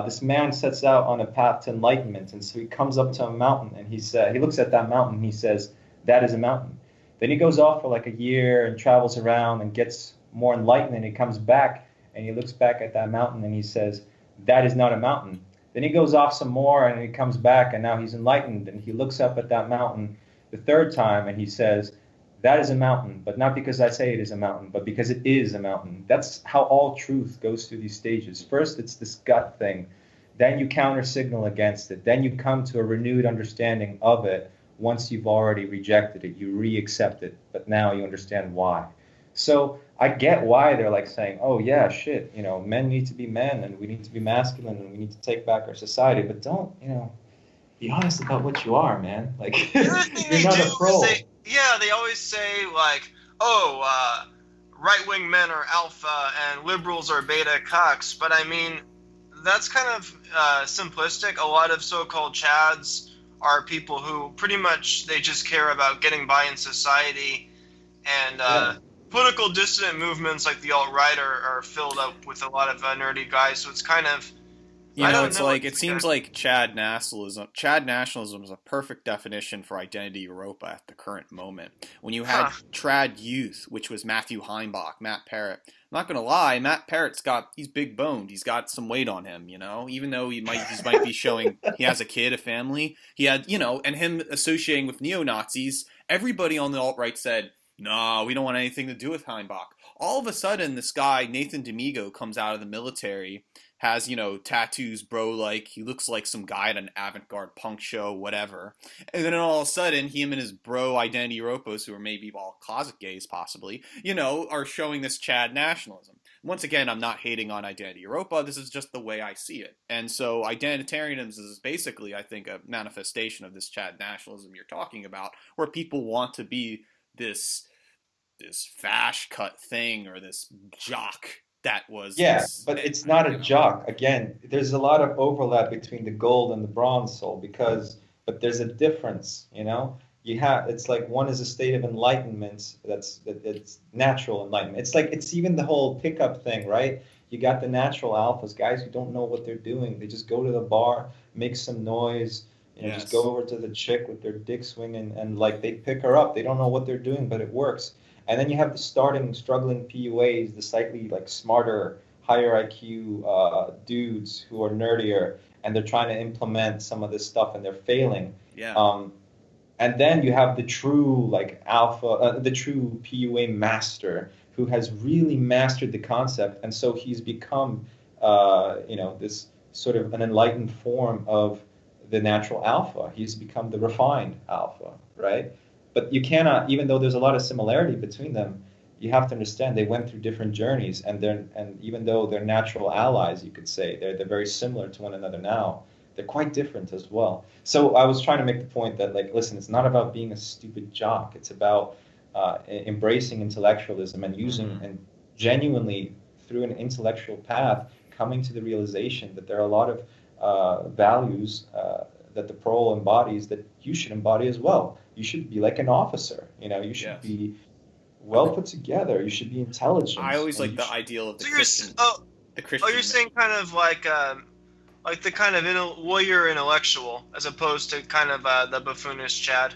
This man sets out on a path to enlightenment, and so he comes up to a mountain, and he looks at that mountain, and he says, that is a mountain. Then he goes off for like a year and travels around and gets more enlightened, and he comes back, and he looks back at that mountain, and he says, that is not a mountain. Then he goes off some more, and he comes back, and now he's enlightened, and he looks up at that mountain the third time, and he says, that is a mountain, but not because I say it is a mountain, but because it is a mountain. That's how all truth goes through these stages. First, it's this gut thing. Then you counter-signal against it. Then you come to a renewed understanding of it. Once you've already rejected it, you re-accept it, but now you understand why. So I get why they're like saying, oh, yeah, shit, men need to be men, and we need to be masculine, and we need to take back our society, but don't, be honest about what you are, man. Like, you're not a pro. They always say, like, right-wing men are alpha and liberals are beta cucks. But, I mean, that's kind of simplistic. A lot of so-called Chads are people who pretty much, they just care about getting by in society. And political dissident movements like the alt-right are filled up with a lot of nerdy guys. So it's kind of... it seems like Chad nationalism is a perfect definition for identity Europa at the current moment. When you had trad youth, which was Matthew Heimbach, Matt Parrott. I'm not gonna lie, Matt Parrott's he's big boned. He's got some weight on him, Even though he might be showing he has a kid, a family. He had, and him associating with neo Nazis. Everybody on the alt right said, No, we don't want anything to do with Heimbach. All of a sudden, this guy, Nathan D'Amigo, comes out of the military, has, tattoos, bro, like, he looks like some guy at an avant-garde punk show, whatever. And then all of a sudden, him and his bro Identity Ropos, who are maybe all closet gays, possibly, are showing this Chad nationalism. Once again, I'm not hating on Identity Europa, this is just the way I see it. And so identitarianism is basically, I think, a manifestation of this Chad nationalism you're talking about, where people want to be this fash cut thing or this jock that was Yeah, this, but it's not a jock. Again, there's a lot of overlap between the gold and the bronze soul but there's a difference, you know? It's like one is a state of enlightenment it's natural enlightenment. It's even the whole pickup thing, right? You got the natural alphas, guys who don't know what they're doing. They just go to the bar, make some noise, yes. just go over to the chick with their dick swinging and like they pick her up. They don't know what they're doing, but it works. And then you have the struggling PUAs, the slightly like smarter, higher IQ dudes who are nerdier, and they're trying to implement some of this stuff, and they're failing. Yeah. And then you have the true like the true PUA master who has really mastered the concept, and so he's become, this sort of an enlightened form of the natural alpha. He's become the refined alpha, right? But you cannot, even though there's a lot of similarity between them, you have to understand they went through different journeys, and even though they're natural allies, you could say they're very similar to one another now. They're quite different as well. So I was trying to make the point that, like, listen, it's not about being a stupid jock. It's about embracing intellectualism and using and genuinely through an intellectual path coming to the realization that there are a lot of values that the pro embodies that you should embody as well. You should be like an officer. You should be well put together. You should be intelligent. I always like the ideal of the Christian. The Christian. Oh, you're saying kind of like the kind of warrior intellectual, as opposed to kind of the buffoonish Chad.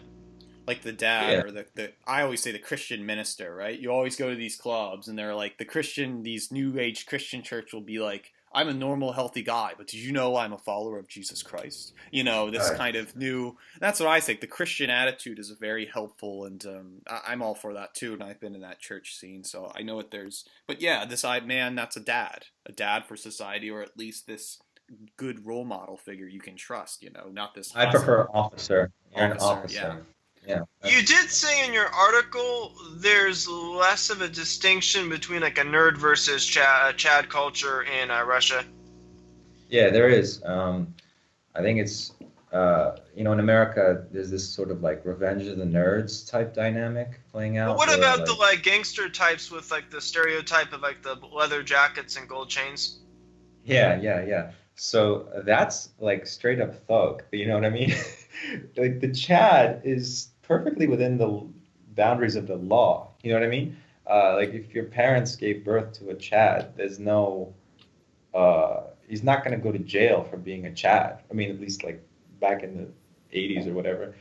Like the dad, or I always say the Christian minister, right? You always go to these clubs, and they're like these new age Christian church will be like, I'm a normal, healthy guy, but did you know I'm a follower of Jesus Christ? This kind of new. That's what I think. The Christian attitude is very helpful, and I'm all for that too. And I've been in that church scene, so I know what there's. But yeah, this man, that's a dad for society, or at least this good role model figure you can trust. Not this. I prefer officer. You're an officer. Yeah. Yeah. You did say in your article there's less of a distinction between like a nerd versus Chad culture in Russia. Yeah, there is. I think it's, in America, there's this sort of like Revenge of the Nerds type dynamic playing out. But what about the like gangster types with like the stereotype of like the leather jackets and gold chains? Yeah. So that's like straight up thug. You know what I mean? Like the Chad is perfectly within the boundaries of the law. You know what I mean? Like if your parents gave birth to a Chad, there's no, he's not going to go to jail for being a Chad. I mean, at least like back in the 80s or whatever.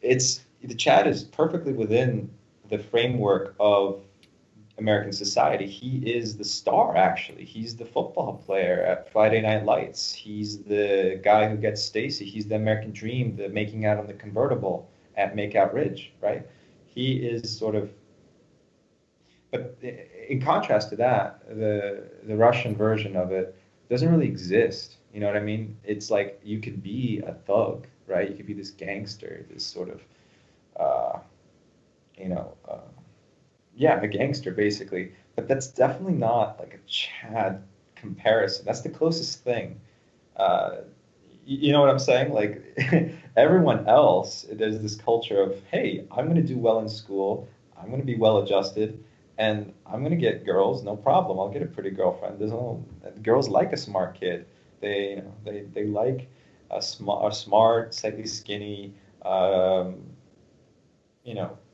The Chad is perfectly within the framework of American society. He is the star, actually. He's the football player at Friday Night Lights. He's the guy who gets Stacy. He's the American dream, the making out on the convertible at Makeout Ridge, right? He is sort of, but in contrast to that, the Russian version of it doesn't really exist. You know what I mean? It's like you could be a thug, right? You could be this gangster, this sort of, a gangster basically. But that's definitely not like a Chad comparison. That's the closest thing. You know what I'm saying? Like everyone else, there's this culture of, hey, I'm going to do well in school. I'm going to be well adjusted, and I'm going to get girls. No problem. I'll get a pretty girlfriend. Girls like a smart kid. They like a smart, slightly skinny,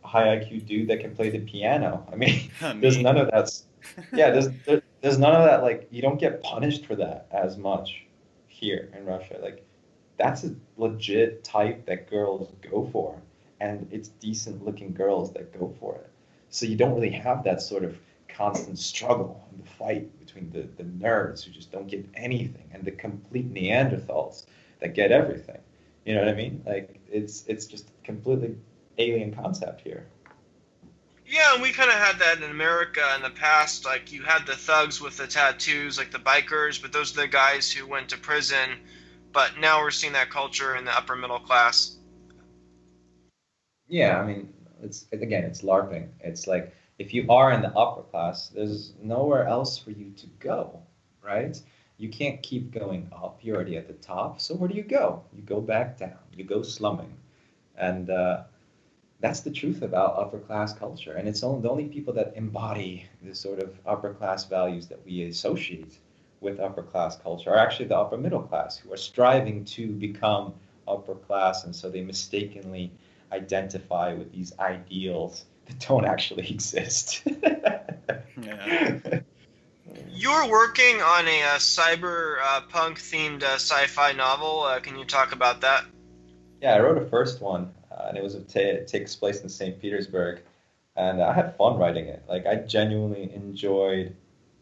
high IQ dude that can play the piano. I mean, there's none of that. Yeah, there's none of that. Like, you don't get punished for that as much here in Russia. Like, that's a legit type that girls go for, and it's decent looking girls that go for it. So you don't really have that sort of constant struggle and the fight between the nerds who just don't get anything and the complete Neanderthals that get everything. You know what I mean? Like, it's just a completely alien concept here. Yeah, and we kind of had that in America in the past. Like, you had the thugs with the tattoos, like the bikers, but those are the guys who went to prison. But now we're seeing that culture in the upper middle class. Yeah, I mean, it's LARPing. It's like if you are in the upper class, there's nowhere else for you to go, right? You can't keep going up. You're already at the top. So where do you go? You go back down. You go slumming, and that's the truth about upper class culture. And it's only the only people that embody the sort of upper class values that we associate with upper class culture are actually the upper middle class who are striving to become upper class, and so they mistakenly identify with these ideals that don't actually exist. Yeah. You're working on a cyber punk themed sci-fi novel. Can you talk about that? Yeah, I wrote a first one, and it takes place in St. Petersburg, and I had fun writing it. Like I genuinely enjoyed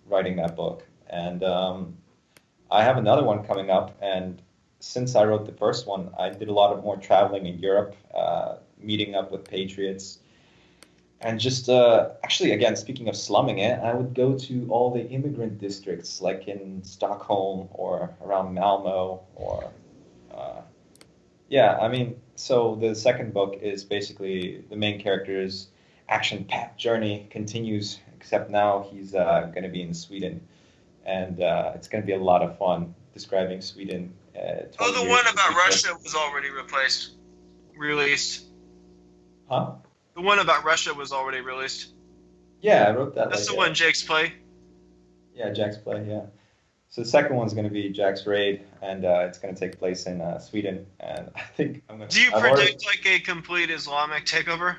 writing that book, and I have another one coming up. And since I wrote the first one, I did a lot of more traveling in Europe, meeting up with patriots, and just actually, again, speaking of slumming it, I would go to all the immigrant districts, like in Stockholm or around Malmo or uh, yeah, I mean, so the second book is basically the main character's action-packed journey continues, except now he's going to be in Sweden, and it's going to be a lot of fun describing Sweden Oh, 20 the years one in the about future. Russia was already released. Huh? The one about Russia was already released. Yeah, I wrote that That's like the one Jake's play. yeah, Jack's Play, yeah. So the second one's going to be Jack's Raid, and it's going to take place in Sweden, and I think Do you I've already, predict like a complete Islamic takeover?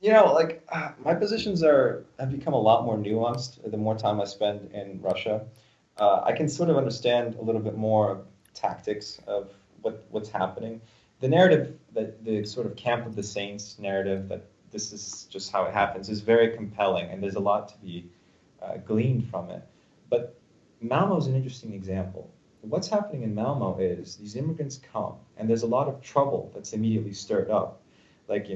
like my positions have become a lot more nuanced the more time I spend in Russia. I can sort of understand a little bit more tactics of what's happening. The narrative that the sort of camp of the saints narrative that this is just how it happens is very compelling, and there's a lot to be gleaned from it. But Malmo is an interesting example. What's happening in Malmo is these immigrants come, and there's a lot of trouble that's immediately stirred up, like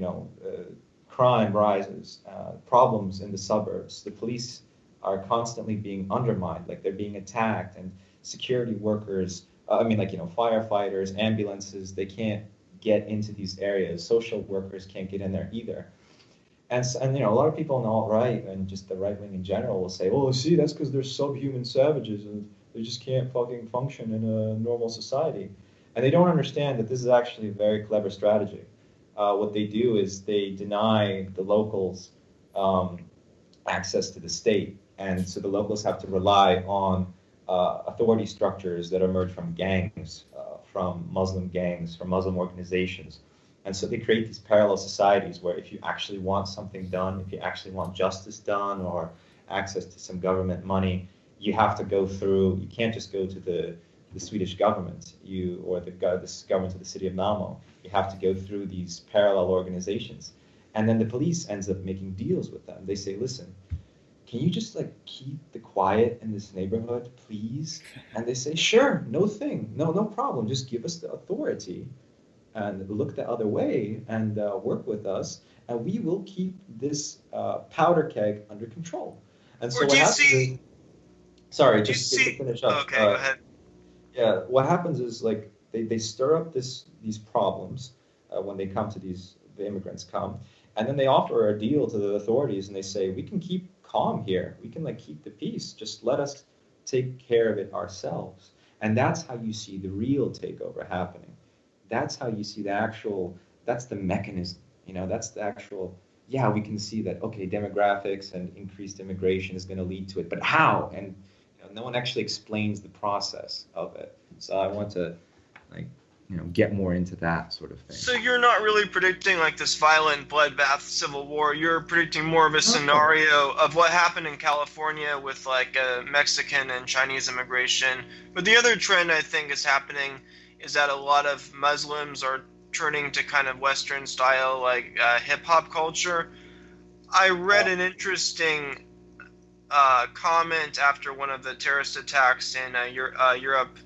crime rises, problems in the suburbs. The police are constantly being undermined, like they're being attacked, and security workers, firefighters, ambulances, they can't get into these areas. Social workers can't get in there either. And a lot of people on the alt-right and just the right wing in general will say, "Oh, see, that's because they're subhuman savages and they just can't fucking function in a normal society." And they don't understand that this is actually a very clever strategy. What they do is they deny the locals um, access to the state, and so the locals have to rely on authority structures that emerge from gangs, from Muslim organizations. And so they create these parallel societies where if you actually want something done, if you actually want justice done or access to some government money, you have to go through, you can't just go to the Swedish government or the government of the city of Malmo. You have to go through these parallel organizations. And then the police ends up making deals with them. They say, listen, can you just like keep the quiet in this neighborhood, please? And they say, sure, no problem. Just give us the authority and look the other way and work with us, and we will keep this powder keg under control. And so Or do what you happens is, see? sorry, Do you just to see? finish up. Okay, go ahead. Yeah, what happens is like they stir up these problems when they come to the immigrants come, and then they offer a deal to the authorities, and they say we can keep calm here, we can like keep the peace, just let us take care of it ourselves, and that's how you see the real takeover happening. That's how you see that's the mechanism, that's the actual, yeah, we can see that, okay, demographics and increased immigration is going to lead to it, but how? And no one actually explains the process of it. So I want to like, get more into that sort of thing. So you're not really predicting like this violent bloodbath civil war. You're predicting more of a No. scenario of what happened in California with like Mexican and Chinese immigration. But the other trend I think is happening is that a lot of Muslims are turning to kind of Western style like hip hop culture. I read Uh, an interesting comment after one of the terrorist attacks in Europe.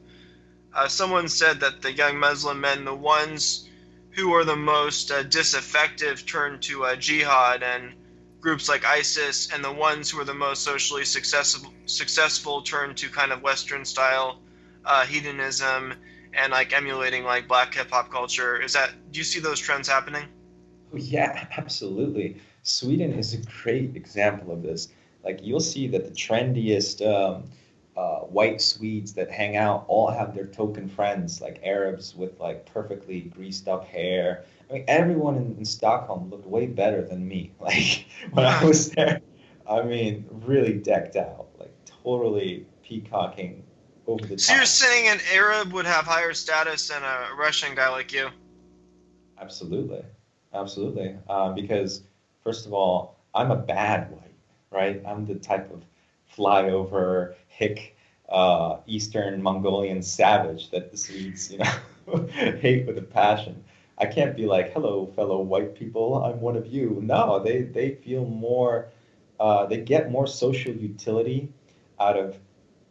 Someone said that the young Muslim men, the ones who are the most disaffective, turn to jihad, and groups like ISIS, and the ones who are the most socially successful turn to kind of Western style hedonism and like emulating like black hip hop culture. Do you see those trends happening? Oh, yeah, absolutely. Sweden is a great example of this. Like you'll see that the trendiest white Swedes that hang out all have their token friends, like Arabs with like perfectly greased up hair. I mean, everyone in Stockholm looked way better than me. Like when I was there, I mean, really decked out, like totally peacocking over the So you're top. saying an Arab would have higher status than a Russian guy like you? Absolutely. Absolutely. Because, first of all, I'm a bad white, right? I'm the type of flyover, hick, Eastern Mongolian savage that the Swedes, hate with a passion. I can't be like, hello, fellow white people, I'm one of you. No, they feel more, they get more social utility out of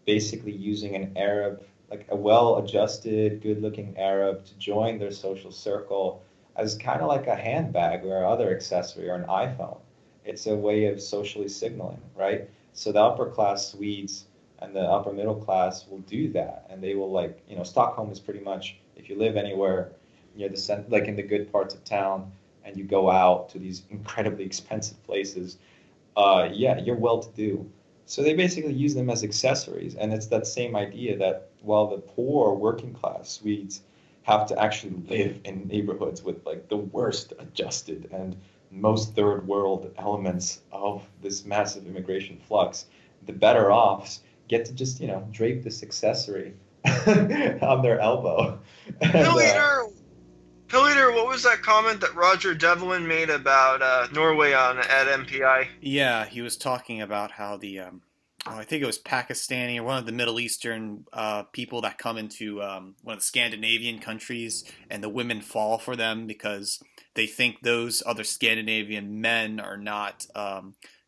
basically using an Arab, like a well-adjusted, good-looking Arab to join their social circle as kind of like a handbag or other accessory or an iPhone. It's a way of socially signaling, right? So the upper class Swedes and the upper middle class will do that, and they will like, Stockholm is pretty much if you live anywhere near like in the good parts of town, and you go out to these incredibly expensive places, yeah, you're well to do. So they basically use them as accessories, and it's that same idea that while the poor working class Swedes have to actually live in neighborhoods with like the worst adjusted and most third world elements of this massive immigration flux, the better offs get to just drape this accessory on their elbow. And Pilliter, what was that comment that Roger Devlin made about Norway at MPI? Yeah, he was talking about how I think it was Pakistani or one of the Middle Eastern people that come into one of the Scandinavian countries, and the women fall for them because they think those other Scandinavian men are not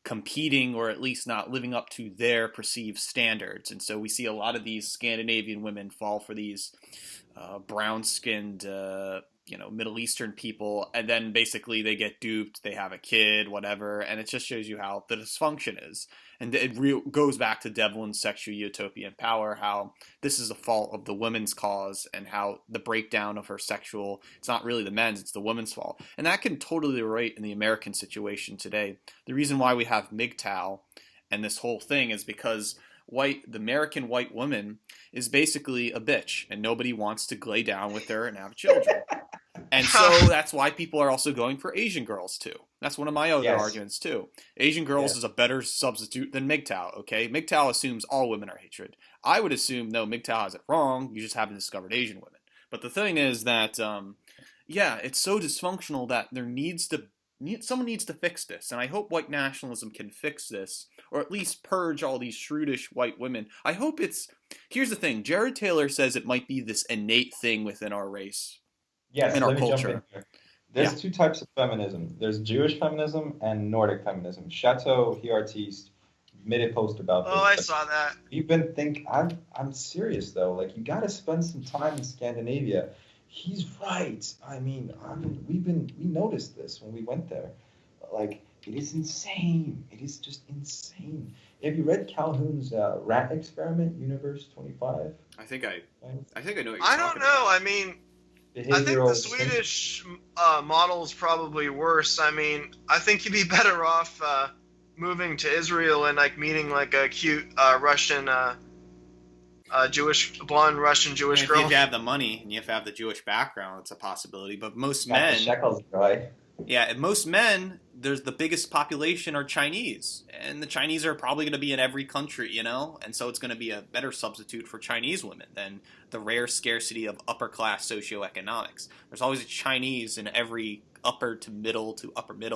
competing, or at least not living up to their perceived standards. And so we see a lot of these Scandinavian women fall for these brown-skinned, Middle Eastern people, and then basically they get duped, they have a kid, whatever, and it just shows you how the dysfunction is. And it goes back to Devlin's sexual utopian power, how this is the fault of the women's cause, and how the breakdown of her sexual, it's not really the men's, it's the women's fault. And that can totally relate in the American situation today. The reason why we have MGTOW and this whole thing is because the American white woman is basically a bitch, and nobody wants to lay down with her and have children. And so that's why people are also going for Asian girls too. That's one of my other arguments too. Asian girls is a better substitute than MGTOW, okay? MGTOW assumes all women are hatred. I would assume, no, MGTOW has it wrong, you just haven't discovered Asian women. But the thing is that, it's so dysfunctional that someone needs to fix this. And I hope white nationalism can fix this, or at least purge all these shrewdish white women. Here's the thing, Jared Taylor says it might be this innate thing within our race. Yes, in our let me culture. jump in here. There's two types of feminism. There's Jewish feminism and Nordic feminism. Chateau Hiartiste made a post about this. Oh, I saw that. I'm serious though. Like you got to spend some time in Scandinavia. He's right. We noticed this when we went there. Like it is insane. It is just insane. Have you read Calhoun's rat experiment, Universe 25? I think I know what you're talking I don't know. about. I mean, I think the Swedish model is probably worse. I mean, I think you'd be better off moving to Israel and like meeting like a cute Russian, blonde Russian Jewish girl. If you have the money and you have to have the Jewish background, it's a possibility. But most men, the shekels, right? Yeah, most men, there's the biggest population are Chinese, and the Chinese are probably going to be in every country, and so it's going to be a better substitute for Chinese women than the rare scarcity of upper class socioeconomics. There's always a Chinese in every upper middle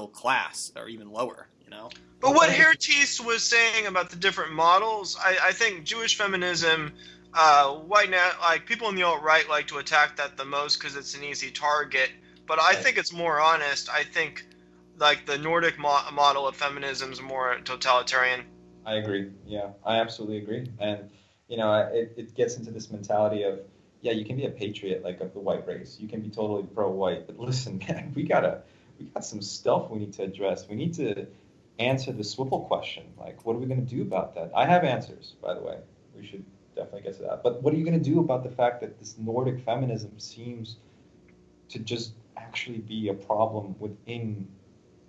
class, or even lower, But what Hiartiste was saying about the different models, I think Jewish feminism, people in the alt-right like to attack that the most because it's an easy target. But I think it's more honest. I think like the Nordic model of feminism is more totalitarian. I agree. Yeah, I absolutely agree. And, it gets into this mentality of, yeah, you can be a patriot like of the white race. You can be totally pro-white. But listen, man, we got some stuff we need to address. We need to answer the swivel question. Like, what are we going to do about that? I have answers, by the way. We should definitely get to that. But what are you going to do about the fact that this Nordic feminism seems to just actually be a problem within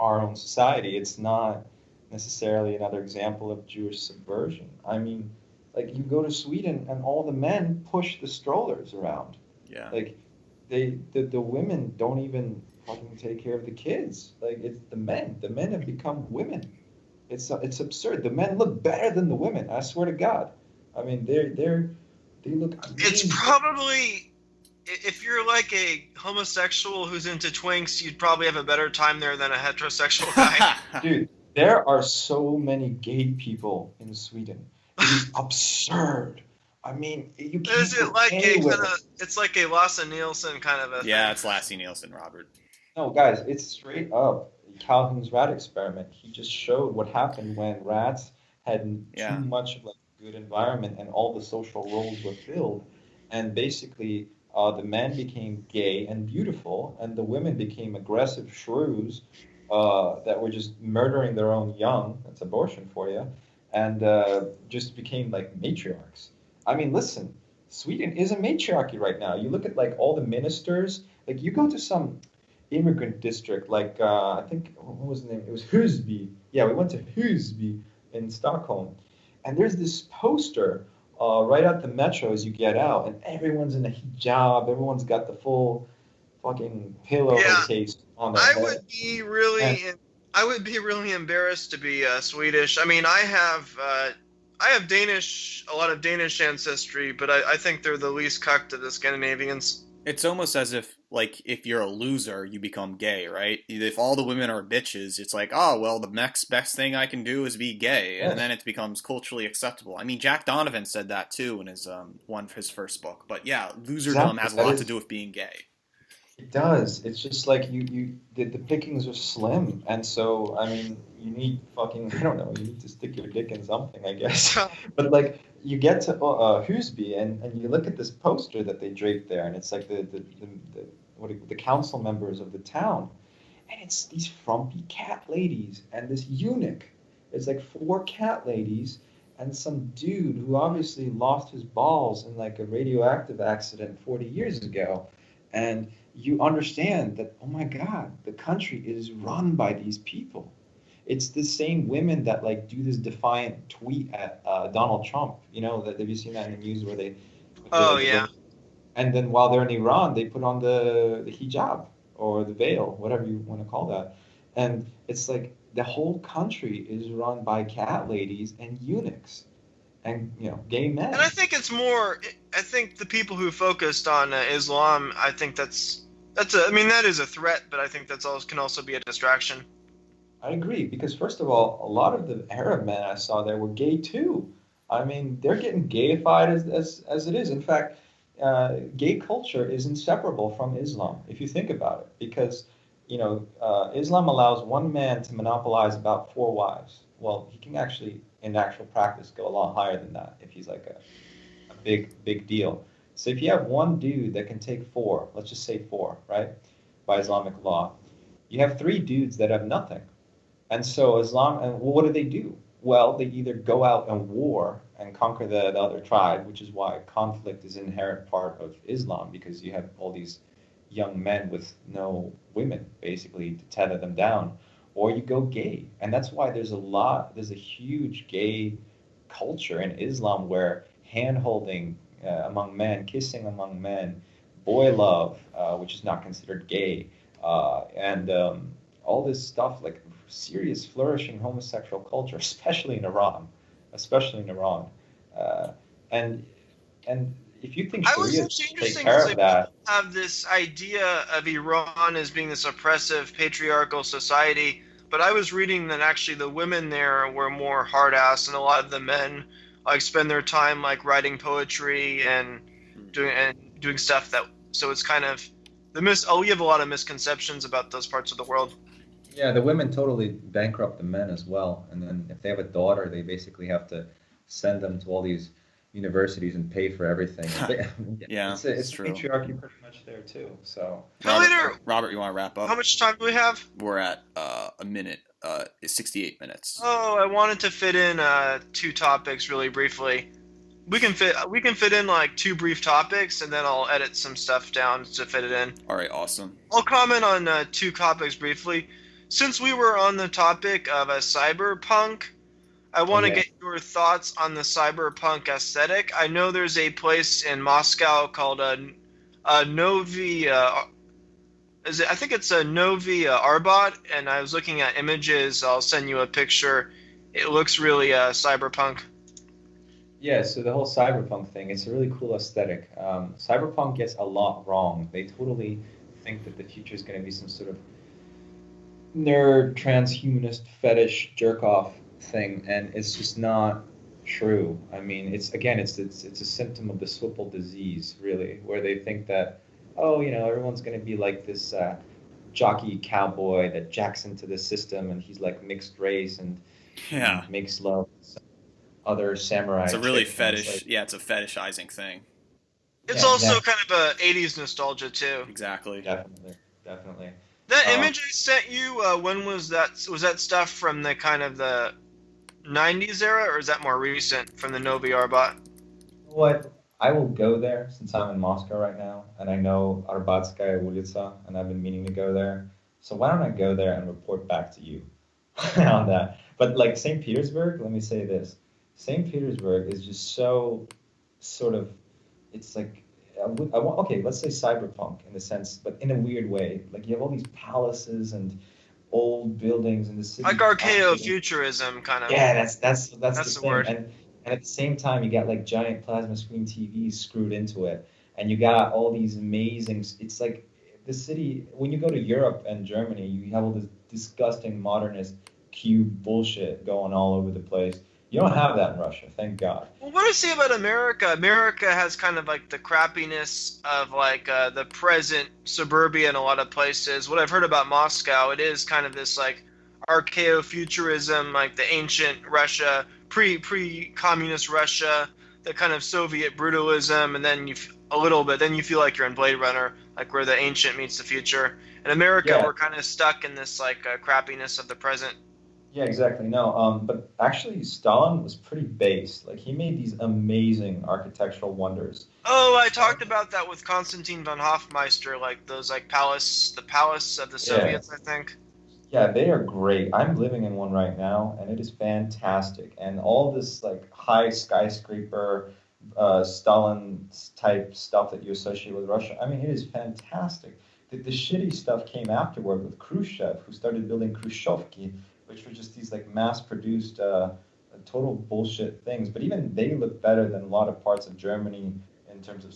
our own society? It's not necessarily another example of Jewish subversion. I mean, like you go to Sweden and all the men push the strollers around. Yeah. Like the women don't even fucking take care of the kids. Like it's the men. The men have become women. It's absurd. The men look better than the women. I swear to God. I mean, they look amazing. It's probably, if you're like a homosexual who's into twinks, you'd probably have a better time there than a heterosexual guy. Dude, there are so many gay people in Sweden. It is absurd. I mean, you can't Is it go like anywhere. it's like a Lasse Nielsen kind of a Yeah, thing? it's Lassie Nielsen, Robert. No, guys, it's straight up Calhoun's rat experiment. He just showed what happened when rats had Yeah. too much of like a good environment and all the social roles were filled, and basically the men became gay and beautiful, and the women became aggressive shrews that were just murdering their own young. That's abortion for you, and just became like matriarchs. I mean, listen, Sweden is a matriarchy right now. You look at like all the ministers. Like you go to some immigrant district, like I think what was the name? It was Husby. Yeah, we went to Husby in Stockholm, and there's this poster right at the metro as you get out, and everyone's in a hijab. Everyone's got the full fucking pillowcase on their I head. would be really, I would be really embarrassed to be Swedish. I mean, I have Danish, a lot of Danish ancestry, but I think they're the least cucked of the Scandinavians. It's almost as if, like, if you're a loser, you become gay, right? If all the women are bitches, it's like, oh, well, the next best thing I can do is be gay, Yeah. and then it becomes culturally acceptable. I mean, Jack Donovan said that too in his one of his first book. But yeah, loserdom Exactly. has a That lot is- to do with being gay. It does. It's just like the pickings are slim, and so I mean, you need fucking I don't know. You need to stick your dick in something, I guess. But like you get to Husby, and you look at this poster that they draped there, and it's like the council members of the town, and it's these frumpy cat ladies and this eunuch. It's like four cat ladies and some dude who obviously lost his balls in like a radioactive accident 40 years ago, and you understand that, oh my God, the country is run by these people. It's the same women that like do this defiant tweet at Donald Trump. You know, have you seen that in the news where they? Oh, yeah. And then while they're in Iran, they put on the hijab or the veil, whatever you want to call that. And it's like the whole country is run by cat ladies and eunuchs, and gay men. And I think it's more. I think the people who focused on Islam, I think I mean, that is a threat, but I think can also be a distraction. I agree, because first of all, a lot of the Arab men I saw there were gay too. I mean, they're getting gayified as it is. In fact, gay culture is inseparable from Islam, if you think about it, because Islam allows one man to monopolize about four wives. Well, he can actually, in actual practice, go a lot higher than that if he's like a big deal. So if you have one dude that can take four, let's just say four, right, by Islamic law, you have three dudes that have nothing. And so what do? Well, they either go out and war and conquer the other tribe, which is why conflict is an inherent part of Islam, because you have all these young men with no women, basically, to tether them down, or you go gay. And that's why there's a huge gay culture in Islam where hand-holding among men, kissing among men, boy love, which is not considered gay, and all this stuff, like serious flourishing homosexual culture, especially in Iran, and if you think I was Sharia actually take interesting care because of that, have this idea of Iran as being this oppressive, patriarchal society. But I was reading that actually the women there were more hard-ass, and a lot of the men like spend their time like writing poetry and doing stuff that. So it's kind of we have a lot of misconceptions about those parts of the world. yeah, the women totally bankrupt the men as well. And then if they have a daughter, they basically have to send them to all these universities and pay for everything. Yeah, it's true. patriarchy pretty much there too. So How later? Robert, you want to wrap up? How much time do we have? We're at a minute is 68 minutes. Oh, I wanted to fit in two topics really briefly. We can fit in like two brief topics, and then I'll edit some stuff down to fit it in. All right, awesome. I'll comment on two topics briefly. Since we were on the topic of a cyberpunk, I want to get your thoughts on the cyberpunk aesthetic. I know there's a place in Moscow called Novi. I think it's a Novi Arbot, and I was looking at images. I'll send you a picture. It looks really cyberpunk. Yeah, so the whole cyberpunk thing, it's a really cool aesthetic. Cyberpunk gets a lot wrong. They totally think that the future is going to be some sort of nerd, transhumanist, fetish, jerk-off thing, and it's just not true. I mean, it's a symptom of the Swipple disease, really, where they think that, oh, everyone's going to be like this jockey cowboy that jacks into the system, and he's like mixed race and Yeah. makes love with other samurai. It's a really chick, and fetish. Yeah, it's a fetishizing thing. It's Yeah, also exactly. kind of a 80s nostalgia too. Exactly. Definitely. That image I sent you, when was that? Was that stuff from the kind of the 90s era, or is that more recent from the Novi Arbot? What? I will go there since I'm in Moscow right now, and I know Arbatskaya Ulica, and I've been meaning to go there. So why don't I go there and report back to you on that? But like St. Petersburg, let me say this. St. Petersburg is just so sort of, it's like, okay, let's say cyberpunk in the sense, but in a weird way. Like you have all these palaces and old buildings in the city. Like archaeofuturism, kind of. Yeah, that's the the thing. word. And at the same time, you got like giant plasma screen TVs screwed into it, and you got all these amazing. It's like the city. When you go to Europe and Germany, you have all this disgusting modernist cube bullshit going all over the place. You don't have that in Russia, thank God. Well, what do you say about America? America has kind of like the crappiness of like the present suburbia in a lot of places. What I've heard about Moscow, it is kind of this like archaeofuturism, like the ancient Russia, pre-communist Russia, the kind of Soviet brutalism, and then then you feel like you're in Blade Runner, like where the ancient meets the future. In America, Yeah. we're kind of stuck in this like crappiness of the present. Yeah, exactly. No, but actually, Stalin was pretty base. Like he made these amazing architectural wonders. Oh, I talked about that with Konstantin von Hofmeister, like those like the palace of the Soviets, I think. Yeah, they are great. I'm living in one right now, and it is fantastic. And all this like high skyscraper, Stalin type stuff that you associate with Russia. I mean, it is fantastic. The shitty stuff came afterward with Khrushchev, who started building Khrushchevki, which were just these like mass-produced, total bullshit things. But even they look better than a lot of parts of Germany in terms of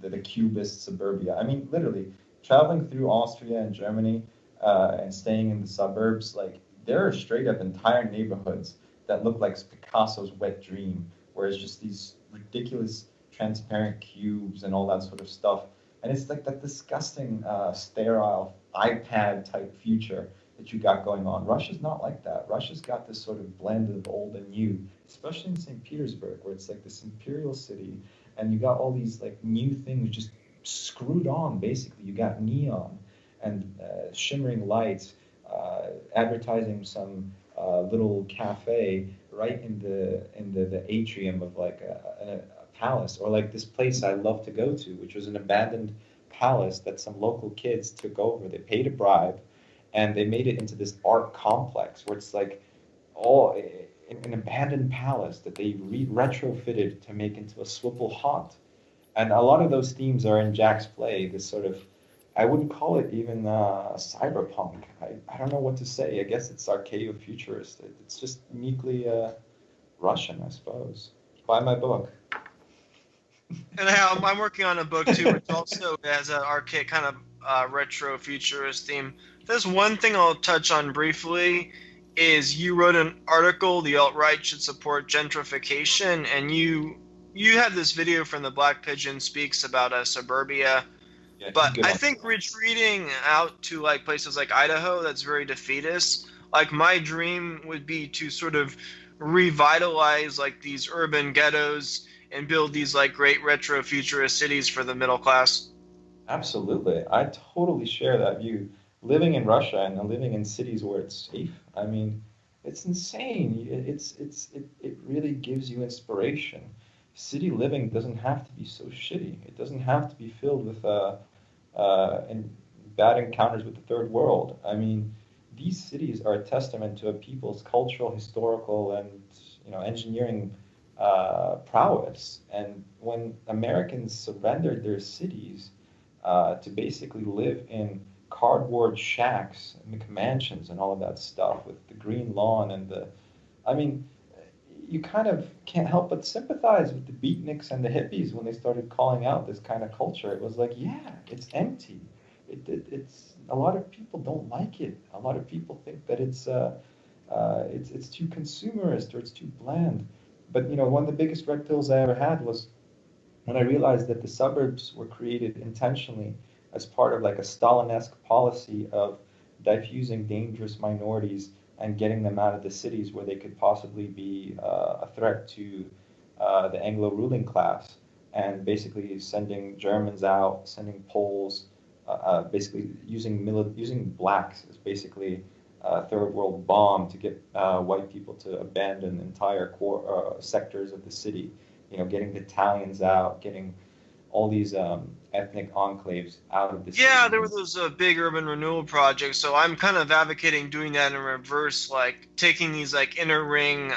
the cubist suburbia. I mean, literally traveling through Austria and Germany. And staying in the suburbs, like there are straight up entire neighborhoods that look like Picasso's wet dream, where it's just these ridiculous transparent cubes and all that sort of stuff. And it's like that disgusting, sterile iPad type future that you got going on. Russia's not like that. Russia's got this sort of blend of old and new, especially in St. Petersburg, where it's like this imperial city, and you got all these like new things just screwed on. Basically, you got neon and shimmering lights, advertising some little cafe right in the atrium of like a palace, or like this place I love to go to, which was an abandoned palace that some local kids took over. They paid a bribe, and they made it into this art complex where it's like all an abandoned palace that they retrofitted to make into a Swipple haunt. And a lot of those themes are in Jack's play. This sort of, I wouldn't call it even cyberpunk. I don't know what to say. I guess it's archaeo-futurist. It's just uniquely Russian, I suppose. Buy my book. And I'm working on a book too, which also has an archaic kind of retro futurist theme. There's one thing I'll touch on briefly is you wrote an article, the alt-right should support gentrification, and you had this video from the Black Pigeon Speaks about suburbia. Yeah, But I think retreating out to like places like Idaho, that's very defeatist. Like my dream would be to sort of revitalize like these urban ghettos and build these like great retro futurist cities for the middle class. Absolutely. I totally share that view. living in Russia and living in cities where it's safe. I mean, it's insane. It really gives you inspiration. City living doesn't have to be so shitty. It doesn't have to be filled with and bad encounters with the third world. I mean, these cities are a testament to a people's cultural, historical, and engineering prowess. And when Americans surrendered their cities to basically live in cardboard shacks, McMansions, and all of that stuff with the green lawn and I mean, you kind of can't help but sympathize with the beatniks and the hippies when they started calling out this kind of culture. It was like, yeah, it's empty. It's a lot of people don't like it. A lot of people think that it's too consumerist or it's too bland. But one of the biggest red pills I ever had was when I realized that the suburbs were created intentionally as part of like a Stalin-esque policy of diffusing dangerous minorities and getting them out of the cities where they could possibly be a threat to the Anglo ruling class, and basically sending Germans out, sending Poles, basically using blacks as basically a third world bomb to get white people to abandon entire sectors of the city. Getting the Italians out, getting all these ethnic enclaves out of the city. Yeah, there were those big urban renewal projects. So I'm kind of advocating doing that in reverse, like taking these like inner ring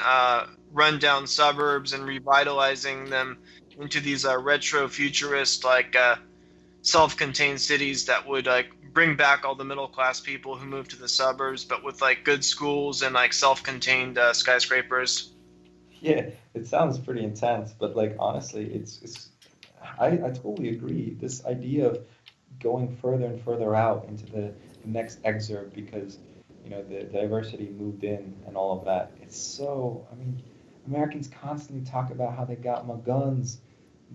rundown suburbs and revitalizing them into these retro futurist like self-contained cities that would like bring back all the middle class people who moved to the suburbs, but with like good schools and like self-contained skyscrapers. Yeah, it sounds pretty intense, but like honestly, I totally agree. This idea of going further and further out into the next excerpt because the diversity moved in and all of that. It's so, I mean, Americans constantly talk about how they got my guns,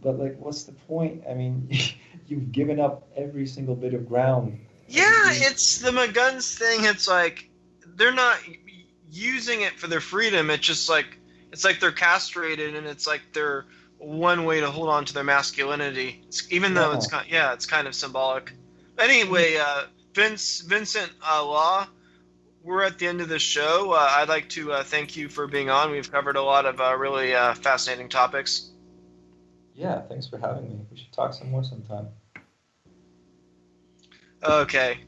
but like, what's the point? I mean, you've given up every single bit of ground. Yeah, it's the McGuns thing. It's like they're not using it for their freedom. It's just like they're castrated, and it's like they're one way to hold on to their masculinity. Even though it's kind of symbolic. Anyway, Vincent Law, we're at the end of the show. I'd like to thank you for being on. We've covered a lot of really fascinating topics. Yeah, thanks for having me. We should talk some more sometime. Okay.